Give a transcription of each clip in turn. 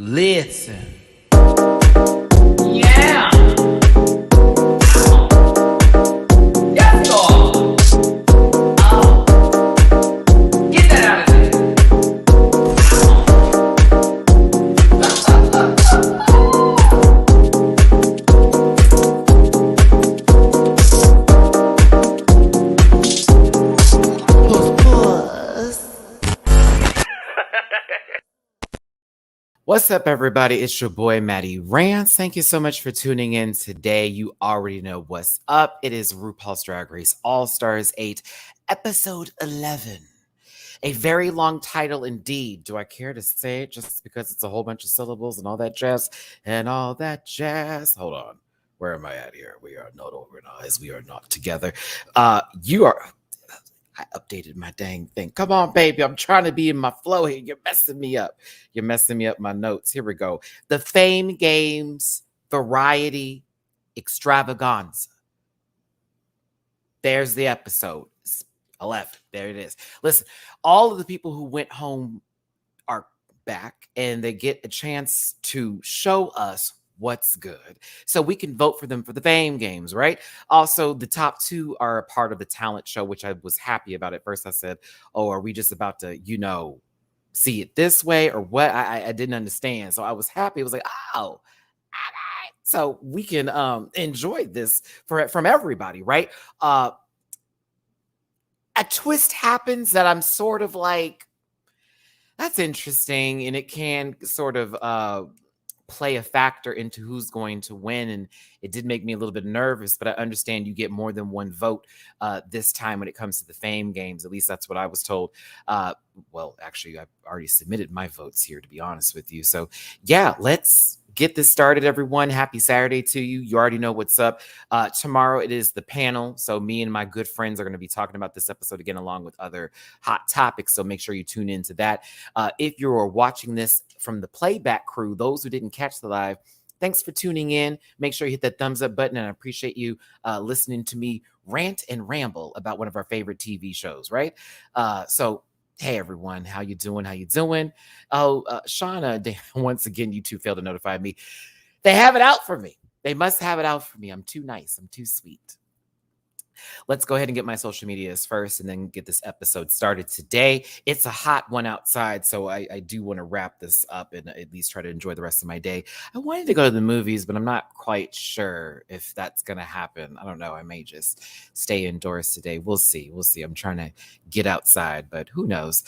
Listen. Yeah. Yes, Lord. Get that out of there. What's up, everybody? It's your boy, Matty Rants. Thank you so much for tuning in today. You already know what's up. It is RuPaul's Drag Race All-Stars 8, Episode 11. A very long title indeed. Do I care to say it just because it's a whole bunch of syllables and all that jazz? Hold on. Where am I at here? We are not organized. We are not together. I updated my dang thing. Come on, baby. I'm trying to be in my flow here. You're messing me up. You're messing me up my notes. Here we go. The Fame Games Variety Extravaganza. There's the episode. 11. There it is. Listen, all of the people who went home are back, and they get a chance to show us what's good, so we can vote for them for the Fame Games, right? Also, the top two are a part of the talent show, which I was happy about. At first I said, oh, are we just about to, see it this way or what? I didn't understand. So I was happy. It was like, oh, all right. So we can enjoy this from everybody, right? A twist happens that I'm sort of like, that's interesting, and it can sort of play a factor into who's going to win. And it did make me a little bit nervous, but I understand you get more than one vote this time when it comes to the Fame Games. At least that's what I was told. Well, actually, I've already submitted my votes here, to be honest with you. So yeah, let's get this started, everyone. Happy Saturday to you. You already know what's up. Tomorrow it is the panel. So me and my good friends are going to be talking about this episode again, along with other hot topics. So make sure you tune into that. If you're watching this from the playback crew, those who didn't catch the live, thanks for tuning in. Make sure you hit that thumbs up button, and I appreciate you listening to me rant and ramble about one of our favorite TV shows, right? So hey, everyone, how you doing? Oh, Shauna, once again, you two failed to notify me. They have it out for me. They must have it out for me. I'm too nice. I'm too sweet. Let's go ahead and get my social medias first and then get this episode started today. It's a hot one outside, so I do want to wrap this up and at least try to enjoy the rest of my day. I wanted to go to the movies, but I'm not quite sure if that's going to happen. I don't know. I may just stay indoors today. We'll see. I'm trying to get outside, but who knows?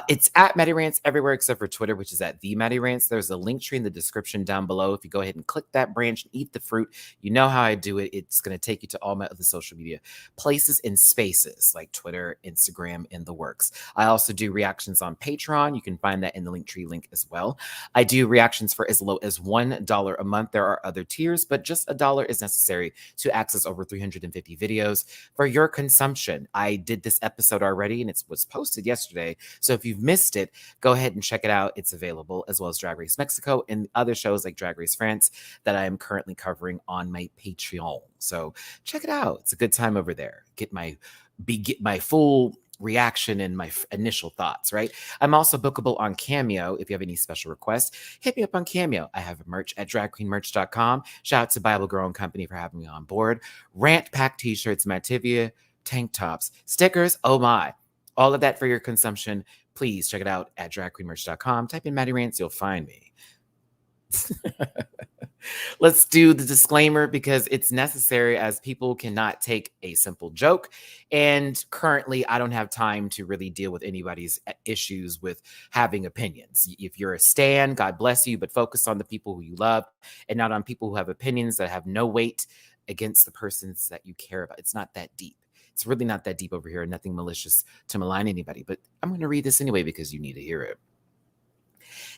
It's at Matty Rants everywhere except for Twitter, which is at the Matty Rants. There's a link tree in the description down below. If you go ahead and click that branch and eat the fruit, you know how I do it. It's going to take you to all my other social media places and spaces like Twitter, Instagram, and the works. I also do reactions on Patreon. You can find that in the Linktree link as well. I do reactions for as low as $1 a month. There are other tiers, but just $1 is necessary to access over 350 videos for your consumption. I did this episode already, and it was posted yesterday. So if you've missed it, go ahead and check it out. It's available, as well as Drag Race Mexico and other shows like Drag Race France that I am currently covering on my Patreon. So check it out. It's a good time over there. Get my full reaction and my initial thoughts, right? I'm also bookable on Cameo. If you have any special requests, hit me up on Cameo. I have merch at dragqueenmerch.com. Shout out to Bible Girl and Company for having me on board. Rant pack t-shirts, Mativia, tank tops, stickers, oh my. All of that for your consumption. Please check it out at dragqueenmerch.com. Type in Matty Rants, you'll find me. Let's do the disclaimer because it's necessary, as people cannot take a simple joke. And currently, I don't have time to really deal with anybody's issues with having opinions. If you're a stan, God bless you, but focus on the people who you love and not on people who have opinions that have no weight against the persons that you care about. It's not that deep. It's really not that deep over here. Nothing malicious to malign anybody. But I'm going to read this anyway because you need to hear it.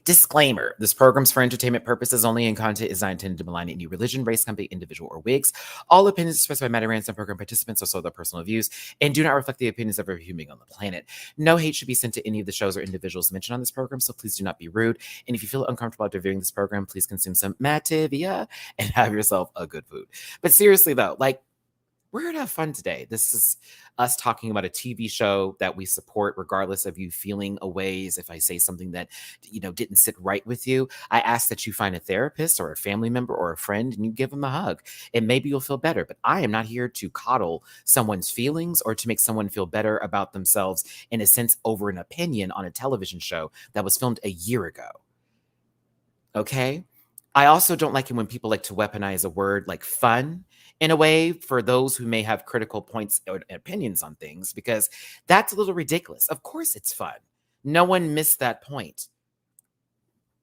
Disclaimer: this program's for entertainment purposes only, and content is not intended to malign any religion, race, company, individual, or wigs. All opinions expressed by Matty Rants and program participants are solely their personal views and do not reflect the opinions of every human being on the planet. No hate should be sent to any of the shows or individuals mentioned on this program, so please do not be rude. And if you feel uncomfortable after viewing this program, please consume some Mativia and have yourself a good food. But seriously, though, like, we're here to have fun today. This is us talking about a TV show that we support, regardless of you feeling a ways. If I say something that, didn't sit right with you, I ask that you find a therapist or a family member or a friend and you give them a hug, and maybe you'll feel better. But I am not here to coddle someone's feelings or to make someone feel better about themselves, in a sense, over an opinion on a television show that was filmed a year ago. Okay? I also don't like it when people like to weaponize a word like fun in a way for those who may have critical points or opinions on things, because that's a little ridiculous. Of course it's fun. No one missed that point.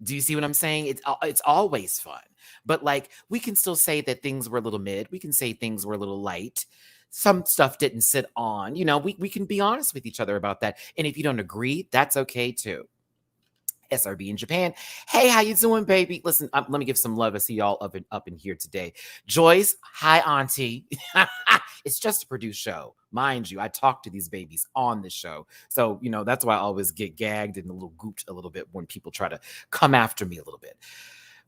Do you see what I'm saying? It's always fun. But like, we can still say that things were a little mid. We can say things were a little light. Some stuff didn't sit on. We can be honest with each other about that. And if you don't agree, that's okay too. SRB in Japan. Hey, how you doing, baby? Listen, let me give some love. I see y'all up in here today. Joyce, hi, auntie. It's just a produced show. Mind you, I talk to these babies on the show. So, that's why I always get gagged and a little gooped a little bit when people try to come after me a little bit.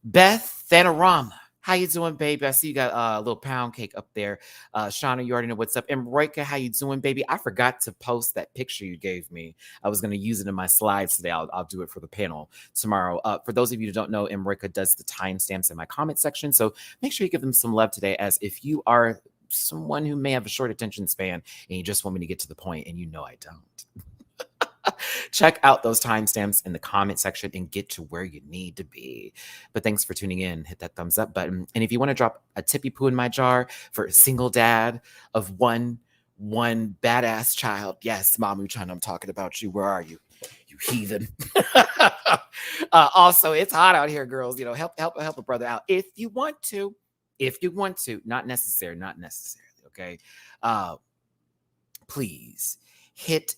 Beth Thanorama. How you doing, baby? I see you got a little pound cake up there. Shauna, you already know what's up. And Roika, how you doing, baby? I forgot to post that picture you gave me. I was going to use it in my slides today. I'll do it for the panel tomorrow. For those of you who don't know, Emrika does the timestamps in my comment section. So make sure you give them some love today, as if you are someone who may have a short attention span and you just want me to get to the point, and I don't. Check out those timestamps in the comment section and get to where you need to be. But thanks for tuning in. Hit that thumbs up button. And if you want to drop a tippy poo in my jar for a single dad of one badass child. Yes, Mamu Chan, I'm talking about you. Where are you? You heathen. Also, it's hot out here, girls. Help a brother out if you want to. Not necessarily, okay? Please hit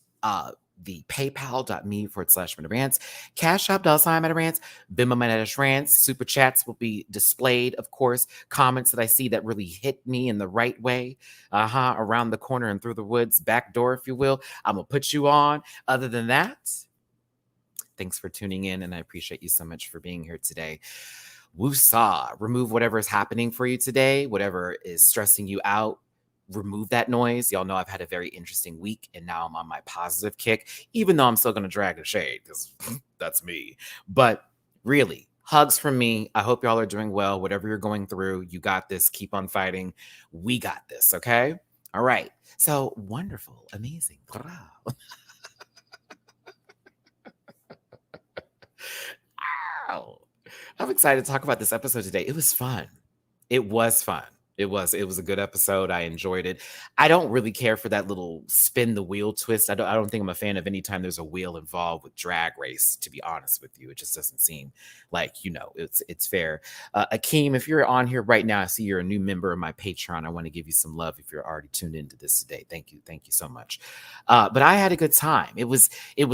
the paypal.me/MattyRants, Cash App $MattyRants, Venmo MattyRants. Super chats will be displayed, of course. Comments that I see that really hit me in the right way, around the corner and through the woods, back door, if you will, I'm gonna put you on. Other than that, thanks for tuning in, and I appreciate you so much for being here today. Woosah. Remove whatever is happening for you today, whatever is stressing you out. Remove that noise. Y'all know I've had a very interesting week, and now I'm on my positive kick, even though I'm still going to drag the shade, because that's me. But really, hugs from me. I hope y'all are doing well. Whatever you're going through, you got this. Keep on fighting. We got this, okay? All right. So wonderful, amazing. Ow. I'm excited to talk about this episode today. It was fun. It was fun. It was a good episode. I enjoyed it. I don't really care for that little spin the wheel twist. I don't think I'm a fan of any time there's a wheel involved with Drag Race, to be honest with you. It just doesn't seem like, it's fair. Akeem, if you're on here right now, I see you're a new member of my Patreon. I want to give you some love if you're already tuned into this today. Thank you so much. But I had a good time. It was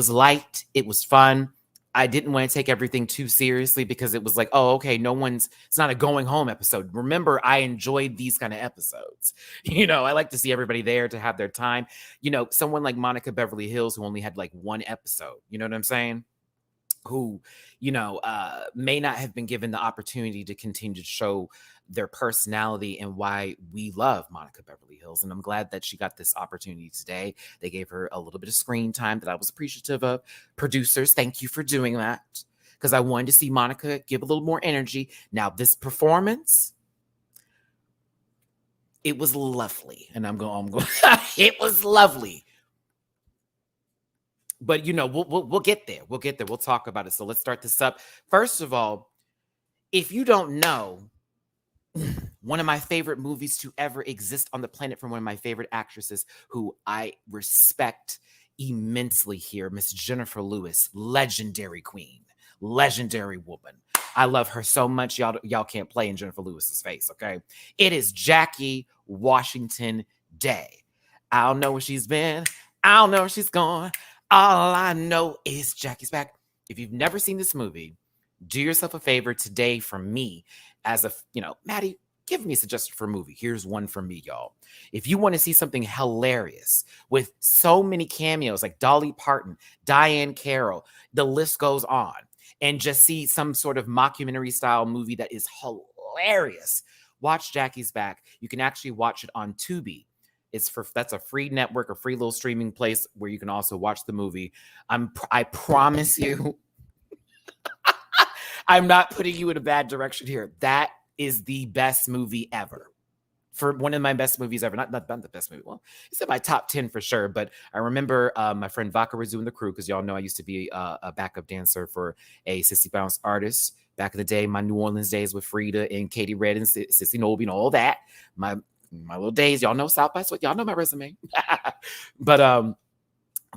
light. It was fun. I didn't want to take everything too seriously, because it was like, oh, okay, it's not a going home episode. Remember, I enjoyed these kind of episodes. I like to see everybody there to have their time. Someone like Monica Beverly Hills, who only had like one episode, you know what I'm saying? Who, may not have been given the opportunity to continue to show their personality and why we love Monica Beverly Hills. And I'm glad that she got this opportunity today. They gave her a little bit of screen time that I was appreciative of. Producers, thank you for doing that, because I wanted to see Monica give a little more energy. Now, this performance, it was lovely. And I'm going, it was lovely. But we'll get there. We'll get there. We'll talk about it. So let's start this up. First of all, if you don't know, one of my favorite movies to ever exist on the planet, from one of my favorite actresses who I respect immensely here, Miss Jennifer Lewis, legendary queen, legendary woman. I love her so much. Y'all can't play in Jennifer Lewis's face, okay? It is Jackie Washington Day. I don't know where she's been. I don't know where she's gone. All I know is Jackie's back. If you've never seen this movie, do yourself a favor today from me, as a, Maddie, give me a suggestion for a movie. Here's one from me, y'all. If you want to see something hilarious with so many cameos like Dolly Parton, Diane Carroll, the list goes on, and just see some sort of mockumentary style movie that is hilarious, watch Jackie's Back. You can actually watch it on Tubi. That's a free network, a free little streaming place where you can also watch the movie. I promise you, I'm not putting you in a bad direction here. That is the best movie ever. For one of my best movies ever. Not the best movie. Well, it's in my top 10 for sure. But I remember my friend Vodka was doing the crew, because y'all know I used to be a backup dancer for a Sissy Bounce artist back in the day. My New Orleans days with Frida and Katie Red and Sissy Noble and all that. My little days. Y'all know South by Southwest. Y'all know my resume. But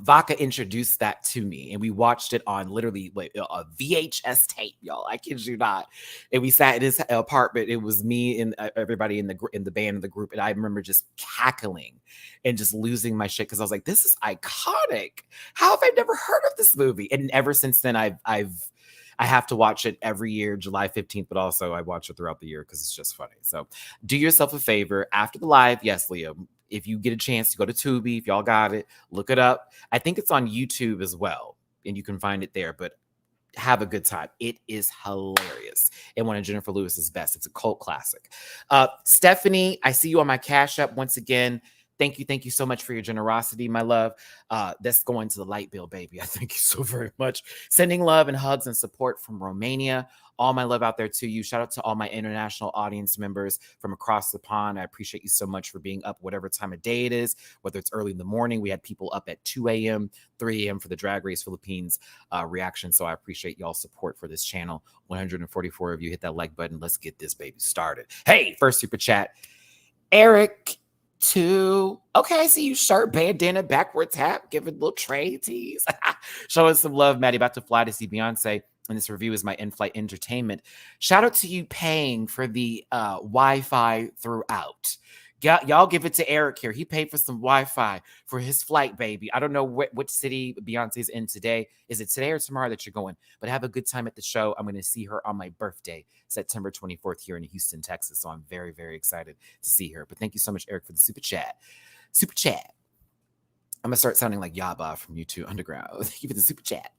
Vodka introduced that to me, and we watched it on literally a VHS tape, y'all. I kid you not. And we sat in his apartment. It was me and everybody in the band and the group, and I remember just cackling and just losing my shit, because I was like, "This is iconic. How have I never heard of this movie?" And ever since then, I have to watch it every year, July 15th, but also I watch it throughout the year because it's just funny. So do yourself a favor after the live. Yes, Leah. If you get a chance to go to Tubi, if y'all got it, look it up. I think it's on YouTube as well, and you can find it there. But have a good time. It is hilarious. And one of Jennifer Lewis's best. It's a cult classic. Stephanie, I see you on my Cash App once again. Thank you so much for your generosity, my love. That's going to the light bill, baby. I thank you so very much. Sending love and hugs and support from Romania. All my love out there to you. Shout out to all my international audience members from across the pond. I appreciate you so much for being up whatever time of day it is, whether it's early in the morning. We had people up at 2 a.m., 3 a.m. for the Drag Race Philippines reaction. So I appreciate y'all's support for this channel. 144 of you, hit that like button. Let's get this baby started. Hey, first super chat. Eric 2. Okay, I see you. Shirt, bandana, backward tap, giving little tray tease. Showing some love. Matty about to fly to see Beyonce. And this review is my in-flight entertainment. Shout out to you paying for the Wi-Fi throughout. Y'all give it to Eric here. He paid for some Wi-Fi for his flight, baby. I don't know which city Beyonce's in today. Is it today or tomorrow that you're going? But have a good time at the show. I'm going to see her on my birthday, September 24th, here in Houston, Texas. So I'm very, very excited to see her. But thank you so much, Eric, for the super chat. Super chat. I'm going to start sounding like Yaba from YouTube Underground. Thank you for the super chat.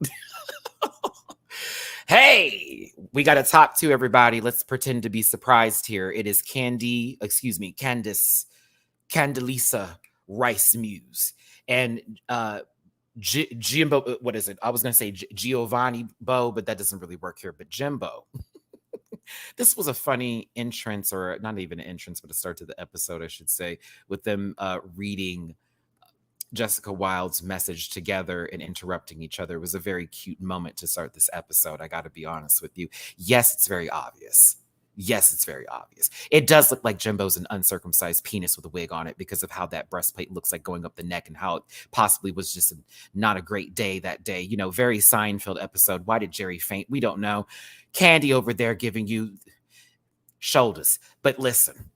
Hey, we got a top 2, everybody. Let's pretend to be surprised here. It is Candice Candelisa Rice Muse. And Jimbo, what is it? I was going to say Giovanni Bo, but that doesn't really work here. But Jimbo. This was a funny entrance, or not even an entrance, but a start to the episode, I should say, with them reading Jessica Wilde's message together and interrupting each other. It was a very cute moment to start this episode. I got to be honest with you. Yes, it's very obvious. It does look like Jimbo's an uncircumcised penis with a wig on it because of how that breastplate looks like going up the neck and how it possibly was just not a great day that day. You know, very Seinfeld episode. Why did Jerry faint? We don't know. Candy over there giving you shoulders. But listen,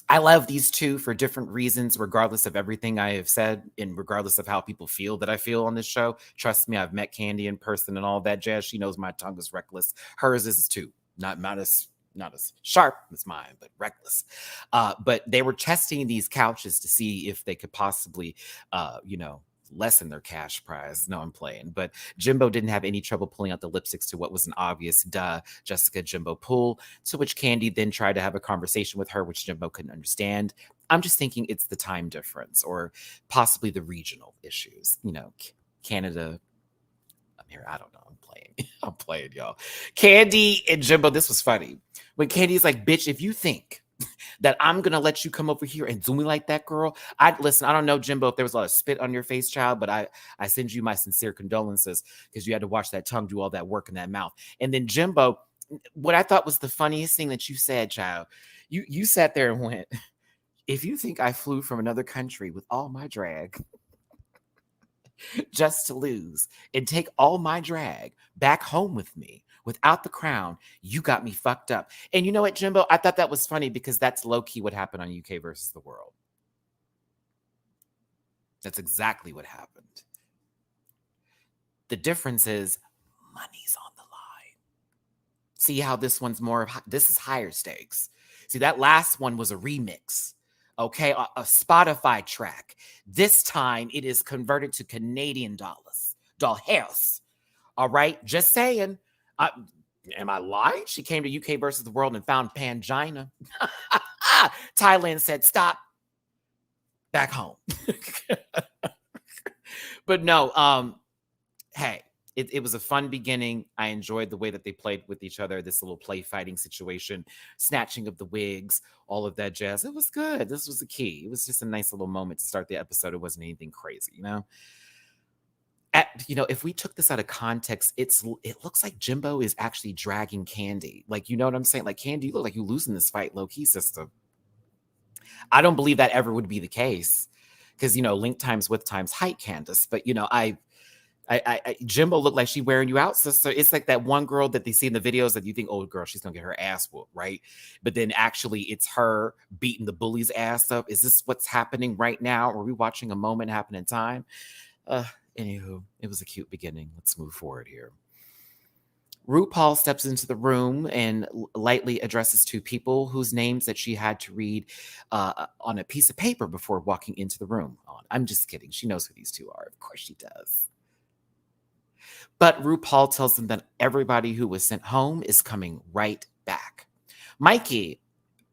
I love these two for different reasons, regardless of everything I have said and regardless of how people feel that I feel on this show. Trust me, I've met Candy in person and all that jazz. She knows my tongue is reckless. Hers is too. Not as sharp as mine, but reckless. But they were testing these couches to see if they could possibly, lessen their cash prize. No, I'm playing. But Jimbo didn't have any trouble pulling out the lipsticks to what was an obvious Jessica Jimbo pull, to which Candy then tried to have a conversation with her, which Jimbo couldn't understand. I'm just thinking it's the time difference or possibly the regional issues. You know, Canada, I'm here. I don't know. I'm playing, y'all. Candy and Jimbo, this was funny. When Candy's like, bitch, if you think that I'm going to let you come over here and do me like that, girl. I don't know, Jimbo, if there was a lot of spit on your face, child, but I send you my sincere condolences because you had to watch that tongue do all that work in that mouth. And then Jimbo, what I thought was the funniest thing that you said, child, you sat there and went, if you think I flew from another country with all my drag just to lose and take all my drag back home with me without the crown, you got me fucked up. And you know what, Jimbo? I thought that was funny because that's low-key what happened on UK versus the World. That's exactly what happened. The difference is money's on the line. See how this one's this is higher stakes. See, that last one was a remix. Okay, a Spotify track. This time it is converted to Canadian dollars. All right, just saying. Am I lying? She came to UK versus the World and found Pangina. Thailand said, stop. back home. But no, hey, it was a fun beginning. I enjoyed the way that they played with each other, this little play fighting situation, snatching of the wigs, all of that jazz. It was good. This was the key. It was just a nice little moment to start the episode. It wasn't anything crazy, you know? If we took this out of context, it looks like Jimbo is actually dragging Candy. Like, you know what I'm saying? Like, Candy, you look like you're losing this fight, low-key, sister. I don't believe that ever would be the case. Because, link times with times height, Candace. But, Jimbo looked like she wearing you out, sister. It's like that one girl that they see in the videos that you think, oh, girl, she's going to get her ass whooped, right? But then actually it's her beating the bully's ass up. Is this what's happening right now? Are we watching a moment happen in time? Anywho, it was a cute beginning. Let's move forward here. RuPaul steps into the room and lightly addresses two people whose names that she had to read on a piece of paper before walking into the room. I'm just kidding. She knows who these two are. Of course she does. But RuPaul tells them that everybody who was sent home is coming right back. Mikey,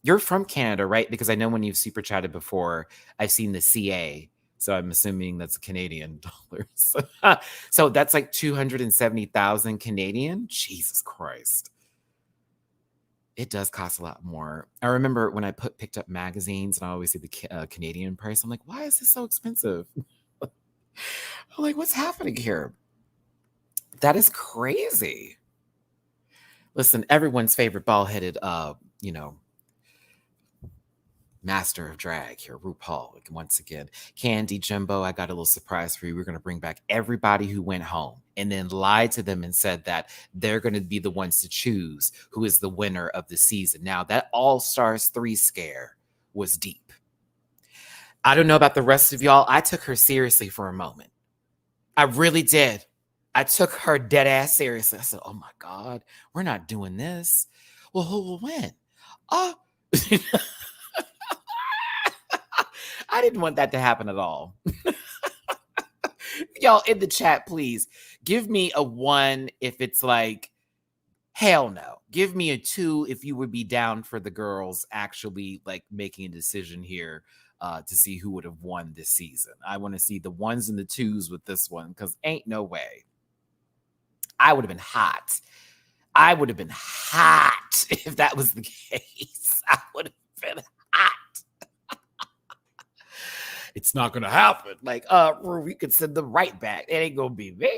you're from Canada, right? Because I know when you've super chatted before, I've seen the CA. So I'm assuming that's Canadian dollars. So that's like 270,000 Canadian. Jesus Christ. It does cost a lot more. I remember when I picked up magazines and I always see the Canadian price. I'm like, why is this so expensive? I'm like, what's happening here? That is crazy. Listen, everyone's favorite bald-headed, master of drag here, RuPaul. Once again, Candy, Jimbo, I got a little surprise for you. We're going to bring back everybody who went home and then lied to them and said that they're going to be the ones to choose who is the winner of the season. Now, that All-Stars 3 scare was deep. I don't know about the rest of y'all. I took her seriously for a moment. I really did. I took her dead ass seriously. I said, oh my God, we're not doing this. Well, who will win? I didn't want that to happen at all. Y'all in the chat, please give me a 1 if it's like, hell no. Give me a 2 if you would be down for the girls actually like making a decision here to see who would have won this season. I want to see the 1s and the 2s with this one because ain't no way. I would have been hot. I would have been hot if that was the case. I would have been hot. It's not going to happen. Like, we could send them right back. It ain't going to be me.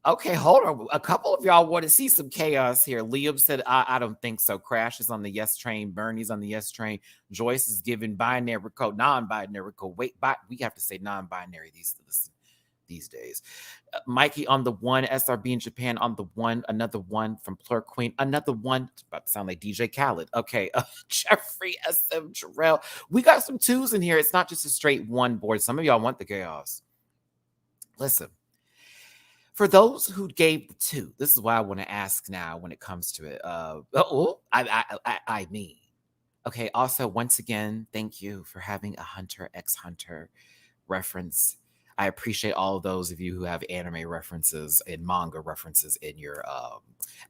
Okay, hold on. A couple of y'all want to see some chaos here. Liam said, I don't think so. Crash is on the yes train. Bernie's on the yes train. Joyce is giving binary code, non-binary code. Wait, we have to say non-binary these days. Mikey on the 1, SRB in Japan on the 1, another 1 from Plur Queen, another 1, it's about to sound like DJ Khaled. Okay, Jeffrey SM Jarrell. We got some 2s in here. It's not just a straight 1 board. Some of y'all want the chaos. Listen, for those who gave the 2, this is what I want to ask now when it comes to it. I mean. Okay, also, once again, thank you for having a Hunter x Hunter reference. I appreciate all of those of you who have anime references and manga references in your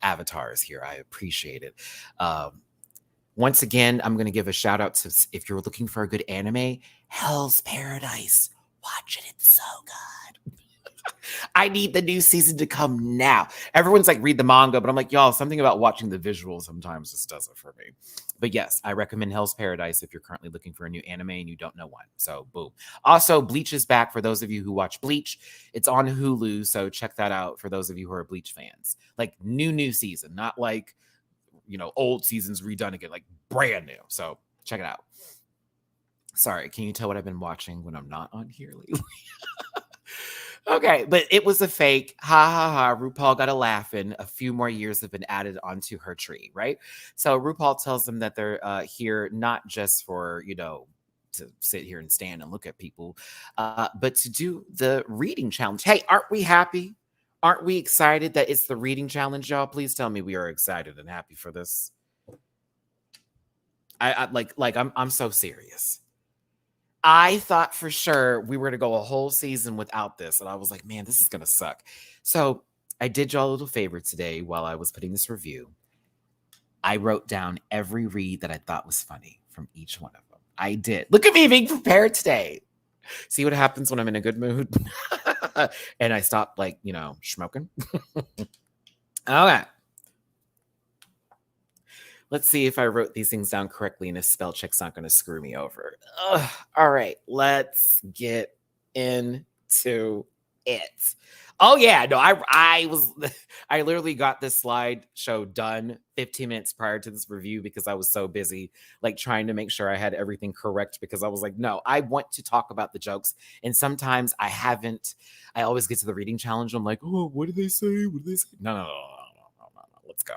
avatars here. I appreciate it. Once again, I'm going to give a shout out to, if you're looking for a good anime, Hell's Paradise. Watch it. It's so good. I need the new season to come now. Everyone's like, read the manga, but I'm like, y'all, something about watching the visuals sometimes just does it for me. But yes, I recommend Hell's Paradise if you're currently looking for a new anime and you don't know one. So boom. Also, Bleach is back for those of you who watch Bleach. It's on Hulu, so check that out for those of you who are Bleach fans. Like new season, not like, old seasons redone again, like brand new. So check it out. Sorry, can you tell what I've been watching when I'm not on here lately? Okay, but it was a fake. Ha ha ha. RuPaul got a laughing. A few more years have been added onto her tree, right? So RuPaul tells them that they're here not just for, to sit here and stand and look at people, but to do the reading challenge. Hey, aren't we happy? Aren't we excited that it's the reading challenge, y'all? Please tell me we are excited and happy for this. I'm so serious. I thought for sure we were going to go a whole season without this. And I was like, man, this is going to suck. So I did y'all a little favor today while I was putting this review. I wrote down every read that I thought was funny from each one of them. I did. Look at me being prepared today. See what happens when I'm in a good mood? And I stop, like, smoking. Okay. Let's see if I wrote these things down correctly and if spell check's not going to screw me over. Ugh. All right, let's get into it. Oh yeah, no, I literally got this slideshow done 15 minutes prior to this review because I was so busy like trying to make sure I had everything correct because I was like, no, I want to talk about the jokes. And sometimes I always get to the reading challenge. I'm like, oh, what did they say? What did they say? No. Let's go.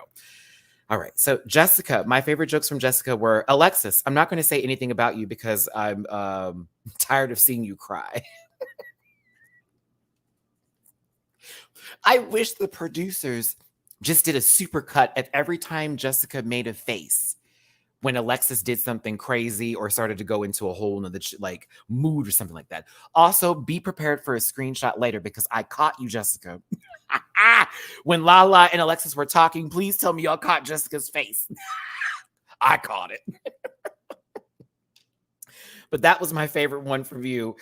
All right. So Jessica, my favorite jokes from Jessica were Alexis. I'm not going to say anything about you because I'm tired of seeing you cry. I wish the producers just did a super cut at every time Jessica made a face when Alexis did something crazy or started to go into a whole nother like mood or something like that. Also, be prepared for a screenshot later because I caught you, Jessica. When Lala and Alexis were talking, please tell me y'all caught Jessica's face. I caught it. But that was my favorite one from you,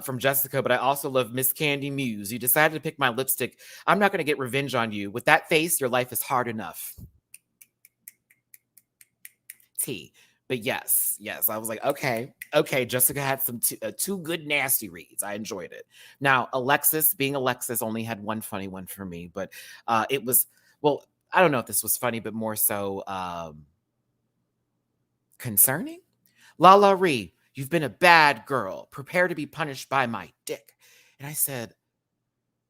from Jessica. But I also love Miss Candy Muse. You decided to pick my lipstick. I'm not going to get revenge on you. With that face, your life is hard enough. T. But yes, I was like, okay. Jessica had some two good nasty reads. I enjoyed it. Now, Alexis, being Alexis, only had one funny one for me, but it was, well, I don't know if this was funny, but more so concerning. Lala Ree, you've been a bad girl. Prepare to be punished by my dick. And I said,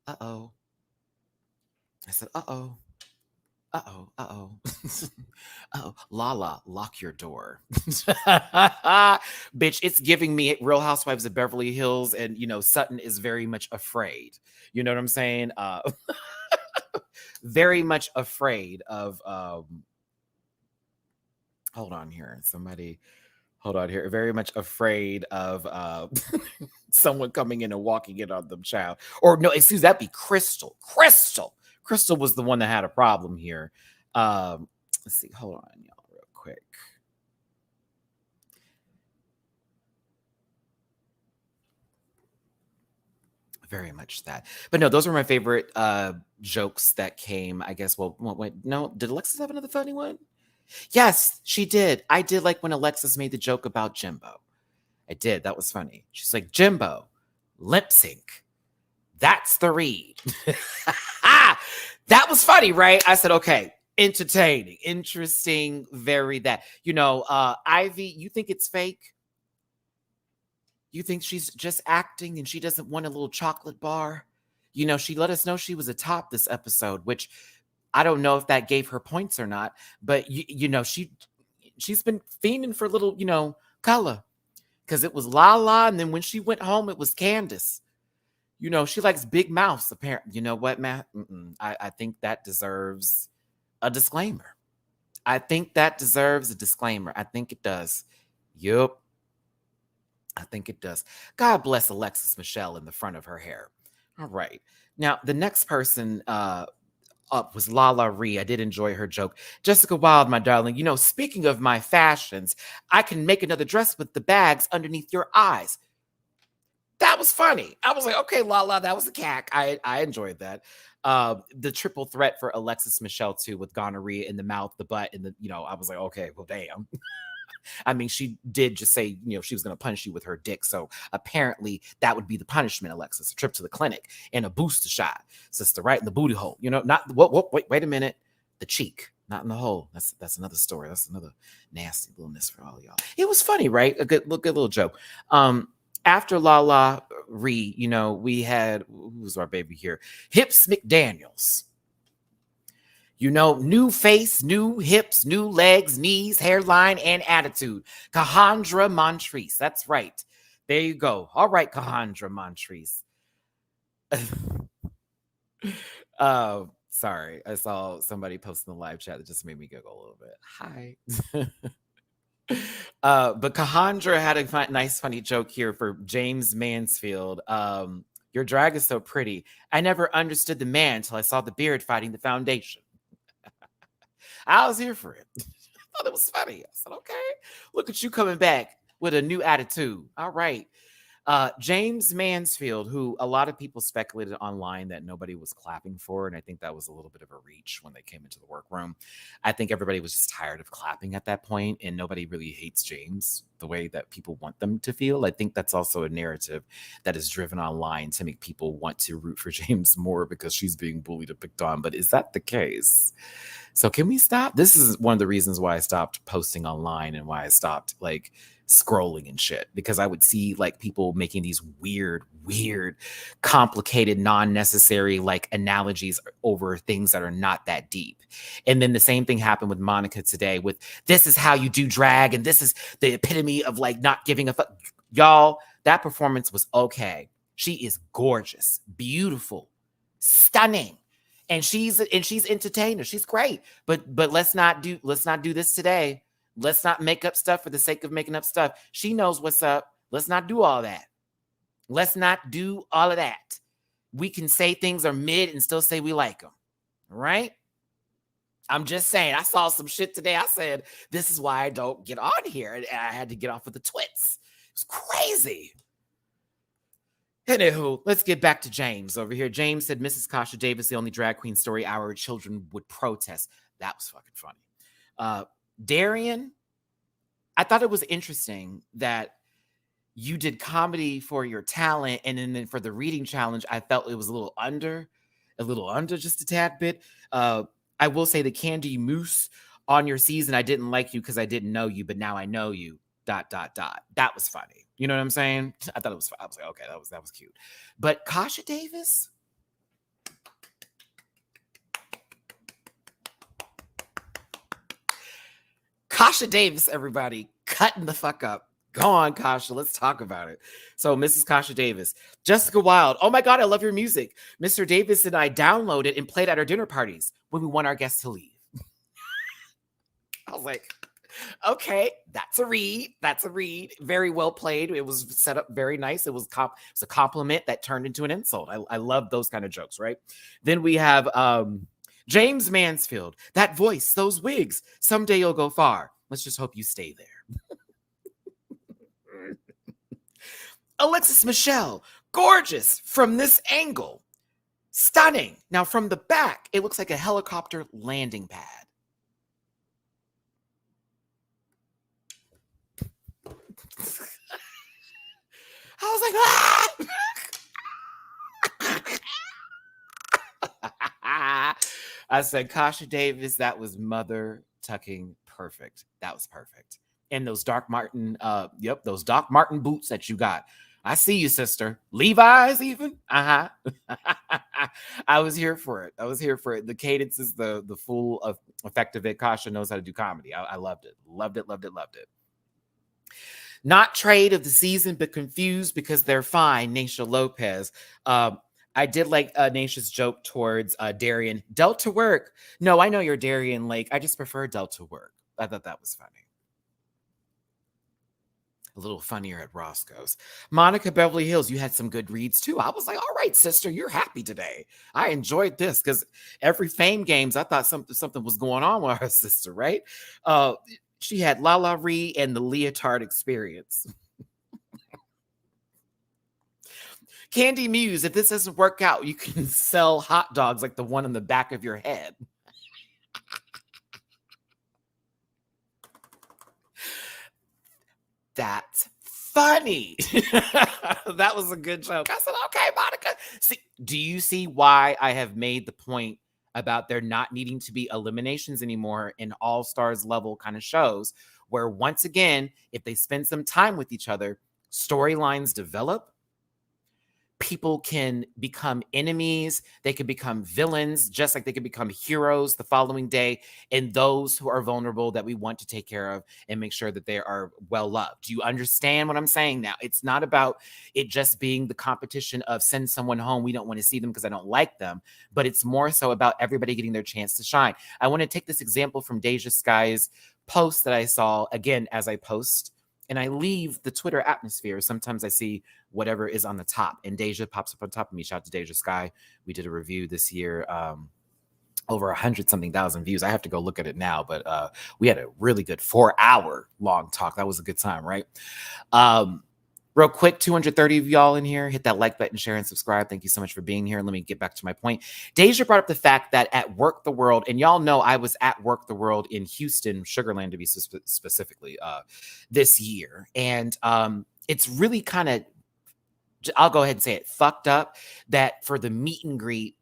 uh-oh. I said, uh-oh. Uh-oh, uh-oh. Uh-oh. Lala, lock your door. Bitch, it's giving me Real Housewives of Beverly Hills, and, Sutton is very much afraid. You know what I'm saying? Very much afraid of, hold on here. Hold on here. Very much afraid of someone coming in and walking in on them, child. Or no, excuse, that'd be Crystal. Crystal was the one that had a problem here. Let's see. Hold on, y'all, real quick. Very much that. But no, those were my favorite jokes that came, I guess. Well, wait, no, did Alexis have another funny one? Yes, she did. I did like when Alexis made the joke about Jimbo. I did. That was funny. She's like, Jimbo, lip sync. That's the read. That was funny, right? I said, okay, entertaining, interesting, very that. Ivy, you think it's fake? You think she's just acting and she doesn't want a little chocolate bar? She let us know she was a top this episode, which I don't know if that gave her points or not, but she's been fiending for a little, color. Because it was Lala, and then when she went home, it was Candace. She likes big mouths, apparently. You know what, Matt? I think that deserves a disclaimer. I think it does. Yup. I think it does. God bless Alexis Michelle in the front of her hair. All right. Now, the next person up was Lala Ree. I did enjoy her joke. Jessica Wilde, my darling, speaking of my fashions, I can make another dress with the bags underneath your eyes. That was funny. I was like, okay, Lala, that was a cack. I enjoyed that. The triple threat for Alexis Michelle, too, with gonorrhea in the mouth, the butt, and I was like, okay, well, damn. I mean, she did just say, she was going to punish you with her dick. So apparently that would be the punishment, Alexis, a trip to the clinic and a booster shot. Sister, right in the booty hole. Not, wait a minute. The cheek, not in the hole. That's another story. That's another nasty littleness for all y'all. It was funny, right? A good little joke. After Lala Ree, we had, who's our baby here? Hips McDaniels. New face, new hips, new legs, knees, hairline, and attitude. Cahandra Montrese. That's right. There you go. All right, Cahandra Montrese. Sorry. I saw somebody post in the live chat that just made me giggle a little bit. Hi. But Cahandra had a nice, funny joke here for James Mansfield. Your drag is so pretty. I never understood the man until I saw the beard fighting the foundation. I was here for it. I thought it was funny. I said, okay, look at you coming back with a new attitude. All right. James Mansfield, who a lot of people speculated online that nobody was clapping for, and I think that was a little bit of a reach when they came into the workroom. I think everybody was just tired of clapping at that point, and nobody really hates James the way that people want them to feel. I think that's also a narrative that is driven online to make people want to root for James more because she's being bullied and picked on. But is that the case? So can we stop? This is one of the reasons why I stopped posting online and why I stopped like scrolling and shit, because I would see like people making these weird, complicated, non-necessary like analogies over things that are not that deep. And then the same thing happened with Monica today with this is how you do drag and this is the epitome of like not giving a fuck. Y'all, that performance was okay. She is gorgeous, beautiful, stunning. And she's entertainer. She's great. But let's not do this today. Let's not make up stuff for the sake of making up stuff. She knows what's up. Let's not do all that. Let's not do all of that. We can say things are mid and still say we like them. Right? I'm just saying. I saw some shit today. I said, this is why I don't get on here. And I had to get off of the twits. It's crazy. Anywho, let's get back to James over here. James said, Mrs. Kasha Davis, the only drag queen story our children would protest. That was fucking funny. Darian, I thought it was interesting that you did comedy for your talent, and then for the reading challenge, I felt it was a little under just a tad bit. I will say the Candy Moose on your season, I didn't like you because I didn't know you, but now I know you. ... That was funny. You know what I'm saying? I thought it was. I was like, okay, that was cute. But Kasha Davis. Kasha Davis, everybody, cutting the fuck up. Go on, Kasha. Let's talk about it. So, Mrs. Kasha Davis, Jessica Wilde. Oh my God, I love your music. Mr. Davis and I downloaded and played at our dinner parties when we want our guests to leave. I was like, okay, that's a read. That's a read. Very well played. It was set up very nice. It was a compliment that turned into an insult. I love those kind of jokes, right? Then we have James Mansfield. That voice, those wigs. Someday you'll go far. Let's just hope you stay there. Alexis Michelle. Gorgeous from this angle. Stunning. Now from the back, it looks like a helicopter landing pad. I was like, ah! I said, Kasha Davis, that was mother tucking perfect. That was perfect. And those Doc Martin, those Doc Martin boots that you got. I see you, sister. Levi's even? I was here for it. The cadence is the full effect of it. Kasha knows how to do comedy. I loved it. Loved it. Not trade of the season, but confused because they're fine. Naisha Lopez. I did like Naisha's joke towards Darian. Delta work. No, I know you're Darian Lake. I just prefer Delta work. I thought that was funny. A little funnier at Roscoe's. Monica Beverly Hills, you had some good reads too. I was like, all right, sister, you're happy today. I enjoyed this because every Fame Games, I thought something was going on with our sister, right? She had Lala Ree and the Leotard Experience. Candy Muse, if this doesn't work out, you can sell hot dogs like the one on the back of your head. That's funny. That was a good joke. I said, okay, Monica. See, do you see why I have made the point about there not needing to be eliminations anymore in all-stars level kind of shows, where once again, if they spend some time with each other, storylines develop, people can become enemies, they can become villains, just like they can become heroes the following day, and those who are vulnerable that we want to take care of and make sure that they are well loved. Do you understand what I'm saying now? It's not about it just being the competition of send someone home, we don't want to see them because I don't like them, but it's more so about everybody getting their chance to shine. I want to take this example from Deja Sky's post that I saw, again, as I post and I leave the Twitter atmosphere. Sometimes I see whatever is on the top, and Deja pops up on top of me. Shout out to Deja Sky. We did a review this year, over 100-something thousand views. I have to go look at it now, but we had a really good 4-hour long talk. That was a good time, right? Real quick, 230 of y'all in here. Hit that like button, share, and subscribe. Thank you so much for being here. Let me get back to my point. Deja brought up the fact that at Work the World, and y'all know I was at Work the World in Houston, Sugarland to be specifically, this year. And it's really kind of, I'll go ahead and say it, fucked up that for the meet and greet,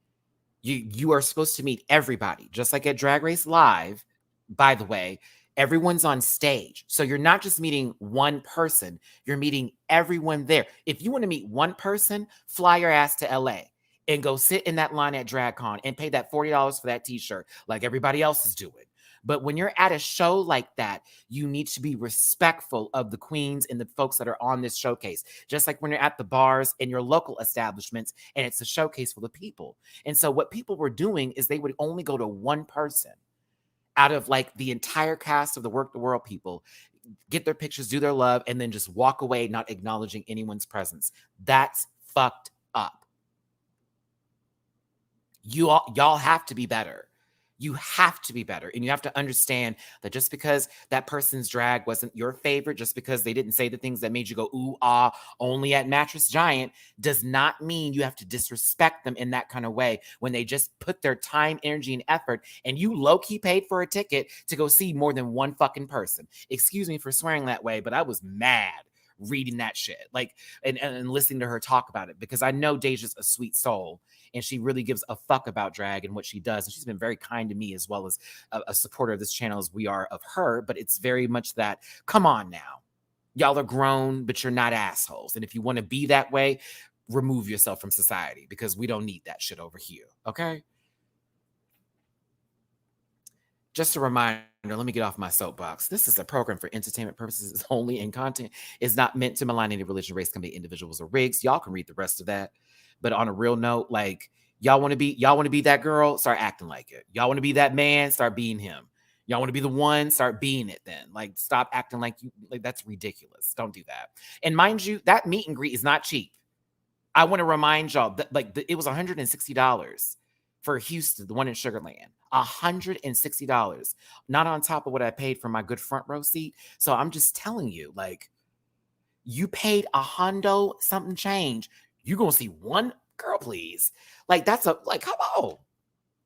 you are supposed to meet everybody, just like at Drag Race Live, by the way. Everyone's on stage. So you're not just meeting one person, you're meeting everyone there. If you want to meet one person, fly your ass to LA and go sit in that line at DragCon and pay that $40 for that t-shirt like everybody else is doing. But when you're at a show like that, you need to be respectful of the queens and the folks that are on this showcase. Just like when you're at the bars and your local establishments and it's a showcase full of people. And so what people were doing is they would only go to one person out of like the entire cast of the Work the World people, get their pictures, do their love, and then just walk away, not acknowledging anyone's presence. That's fucked up. Y'all have to be better. You have to be better. And you have to understand that just because that person's drag wasn't your favorite, just because they didn't say the things that made you go, ooh, ah, only at Mattress Giant, does not mean you have to disrespect them in that kind of way when they just put their time, energy, and effort, and you low-key paid for a ticket to go see more than one fucking person. Excuse me for swearing that way, but I was mad reading that shit, like, and listening to her talk about it, because I know Deja's a sweet soul and she really gives a fuck about drag and what she does. And she's been very kind to me as well as a supporter of this channel as we are of her. But it's very much that, come on now, y'all are grown, but you're not assholes. And if you want to be that way, remove yourself from society, because we don't need that shit over here. Okay. Just a reminder, let me get off my soapbox. This is a program for entertainment purposes only, and content is not meant to malign any religion, race, company, individuals, or rigs. Y'all can read the rest of that. But on a real note, like, y'all want to be that girl, start acting like it. Y'all want to be that man, start being him. Y'all want to be the one, start being it then. Like, stop acting like you, like, that's ridiculous. Don't do that. And mind you, that meet and greet is not cheap. I want to remind y'all that it was $160 for Houston, the one in Sugarland. $160, not on top of what I paid for my good front row seat. So I'm just telling you, like, you paid $100 something change. You gonna see one girl, please? Like, that's come on.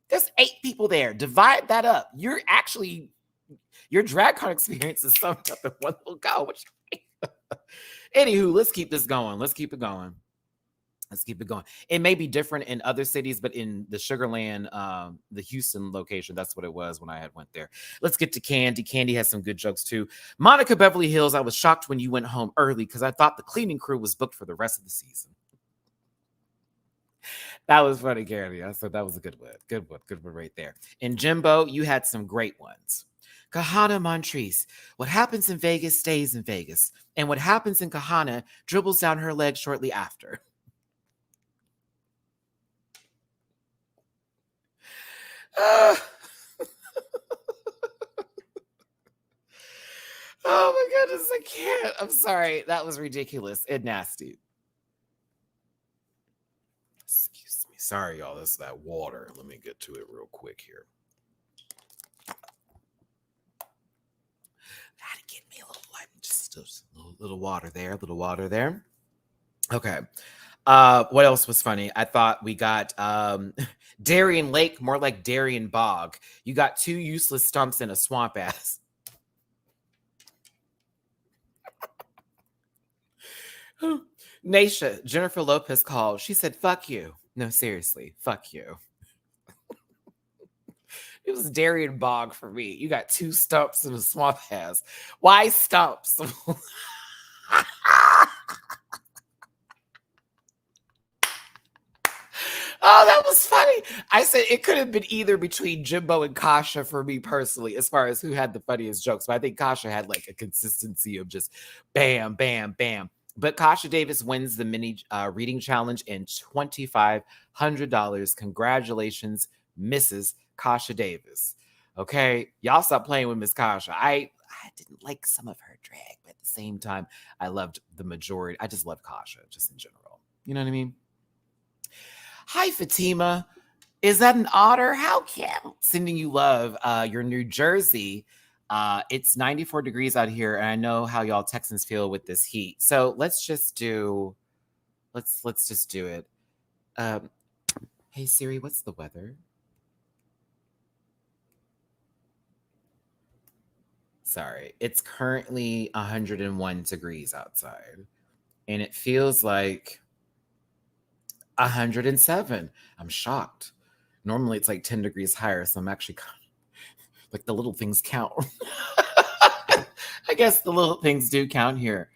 There's 8 people there. Divide that up. Your drag con experience is summed up in one little go. Anywho, let's keep this going. Let's keep it going. It may be different in other cities, but in the Sugarland, the Houston location, that's what it was when I went there. Let's get to Candy. Candy has some good jokes too. Monica Beverly Hills, I was shocked when you went home early because I thought the cleaning crew was booked for the rest of the season. That was funny, Candy. I thought that was a good one. Good one right there. And Jimbo, you had some great ones. Kahana Montrese, what happens in Vegas stays in Vegas. And what happens in Kahana dribbles down her leg shortly after. Oh my goodness, I can't. I'm sorry. That was ridiculous and nasty. Excuse me. Sorry, y'all. This is that water. Let me get to it real quick here. Gotta get me a little light. Just a little water there. A little water there. Okay. What else was funny? I thought we got Darien Lake, more like Darien Bog. You got 2 useless stumps in a swamp ass. Naisha, Jennifer Lopez called. She said, fuck you. No, seriously, fuck you. It was Darien Bog for me. You got 2 stumps in a swamp ass. Why stumps? Oh, that was funny. I said it could have been either between Jimbo and Kasha for me personally, as far as who had the funniest jokes. But I think Kasha had like a consistency of just bam, bam, bam. But Kasha Davis wins the mini reading challenge and $2,500. Congratulations, Mrs. Kasha Davis. Okay, y'all stop playing with Miss Kasha. I didn't like some of her drag, but at the same time, I loved the majority. I just love Kasha, just in general. You know what I mean? Hi, Fatima. Is that an otter? How cute. Sending you love. Your New Jersey It's 94 degrees out here, and I know how y'all Texans feel with this heat. So let's just do it. Hey Siri, what's the weather? Sorry, it's currently 101 degrees outside, and it feels like 107. I'm shocked. Normally it's like 10 degrees higher, so I'm actually like the little things count. I guess the little things do count here.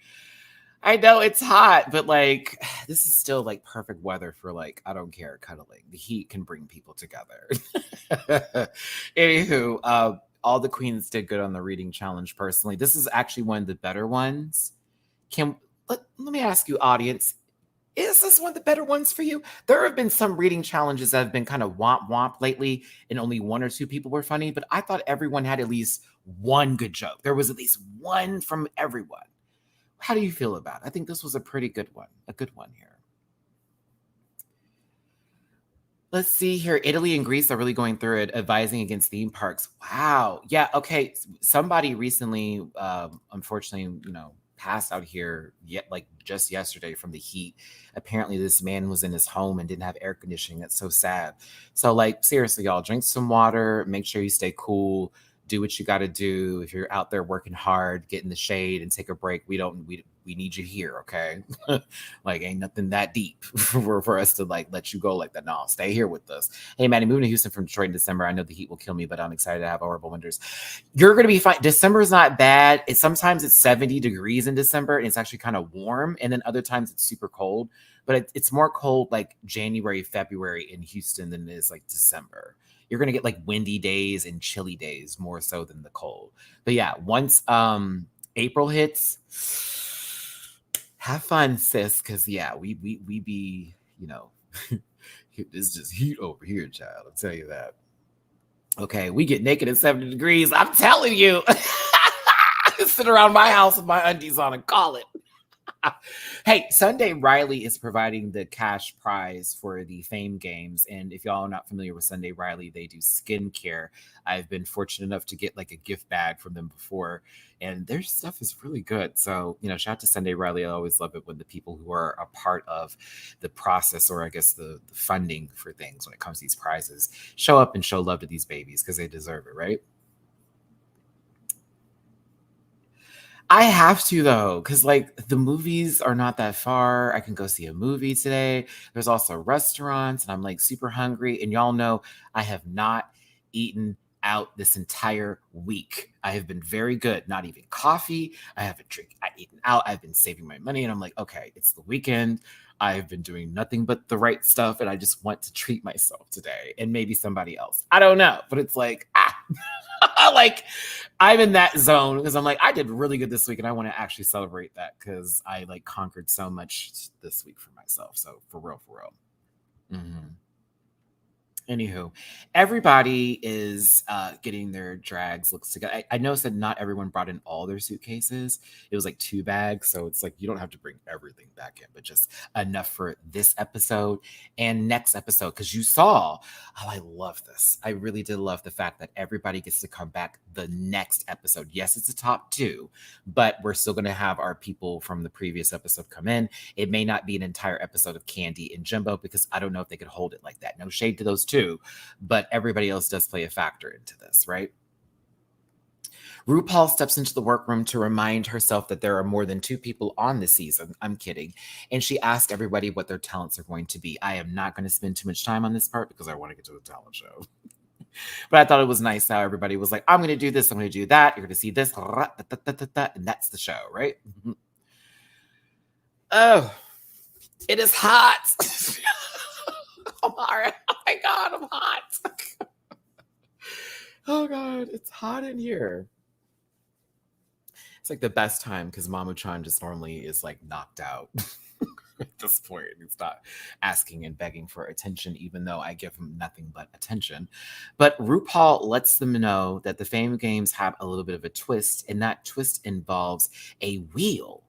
I know it's hot, but like this is still like perfect weather for like, I don't care, cuddling. The heat can bring people together. Anywho, all the queens did good on the reading challenge personally. This is actually one of the better ones. Let me ask you, audience, is this one of the better ones for you? There have been some reading challenges that have been kind of womp womp lately, and only one or two people were funny, but I thought everyone had at least one good joke. There was at least one from everyone. How do you feel about it? I think this was a pretty good one, a good one here. Let's see here. Italy and Greece are really going through it, advising against theme parks. Wow. Yeah. Okay. Somebody recently, unfortunately, passed out here yet, like just yesterday from the heat. Apparently, this man was in his home and didn't have air conditioning. That's so sad. So, like, seriously, y'all, drink some water. Make sure you stay cool. Do what you got to do. If you're out there working hard, get in the shade and take a break. We need you here, okay? Like, ain't nothing that deep for us to like let you go like that. No, stay here with us. Hey, Matty, moving to Houston from Detroit in December. I know the heat will kill me, but I'm excited to have horrible winters. You're gonna be fine. December is not bad. Sometimes it's 70 degrees in December, and it's actually kind of warm. And then other times it's super cold. But it's more cold like January, February in Houston than it is like December. You're gonna get like windy days and chilly days more so than the cold. But yeah, once April hits, have fun, sis, because yeah, we be, it's just heat over here, child. I'll tell you that. Okay, we get naked at 70 degrees. I'm telling you. Sit around my house with my undies on and call it. Hey, Sunday Riley is providing the cash prize for the Fame Games. And if y'all are not familiar with Sunday Riley, they do skincare. I've been fortunate enough to get like a gift bag from them before, and their stuff is really good. So, shout out to Sunday Riley. I always love it when the people who are a part of the process, or I guess the funding for things when it comes to these prizes, show up and show love to these babies because they deserve it, right? I have to though, because like the movies are not that far. I can go see a movie today. There's also restaurants, and I'm like super hungry. And y'all know I have not eaten out this entire week. I have been very good, not even coffee. I haven't eaten out. I've been saving my money, and I'm like, okay, it's the weekend. I've been doing nothing but the right stuff, and I just want to treat myself today, and maybe somebody else. I don't know, but it's like, like I'm in that zone because I'm like, I did really good this week, and I want to actually celebrate that because I like conquered so much this week for myself. So for real. Mm-hmm. Anywho, everybody is getting their drags looks together. I noticed that not everyone brought in all their suitcases. It was like 2 bags. So it's like you don't have to bring everything back in, but just enough for this episode and next episode. Because you saw, I love this. I really did love the fact that everybody gets to come back the next episode. Yes, it's a top 2, but we're still going to have our people from the previous episode come in. It may not be an entire episode of Candy and Jimbo because I don't know if they could hold it like that. No shade to those two, but everybody else does play a factor into this, right? RuPaul steps into the workroom to remind herself that there are more than 2 people on the season. I'm kidding. And she asked everybody what their talents are going to be. I am not going to spend too much time on this part because I want to get to the talent show. But I thought it was nice how everybody was like, I'm going to do this, I'm going to do that. You're going to see this. And that's the show, right? Oh, it is hot. I'm all right. Oh my God, I'm hot. Oh God, it's hot in here. It's like the best time because Mama-chan just normally is like knocked out at this point. He's not asking and begging for attention, even though I give him nothing but attention. But RuPaul lets them know that the Fame Games have a little bit of a twist, and that twist involves a wheel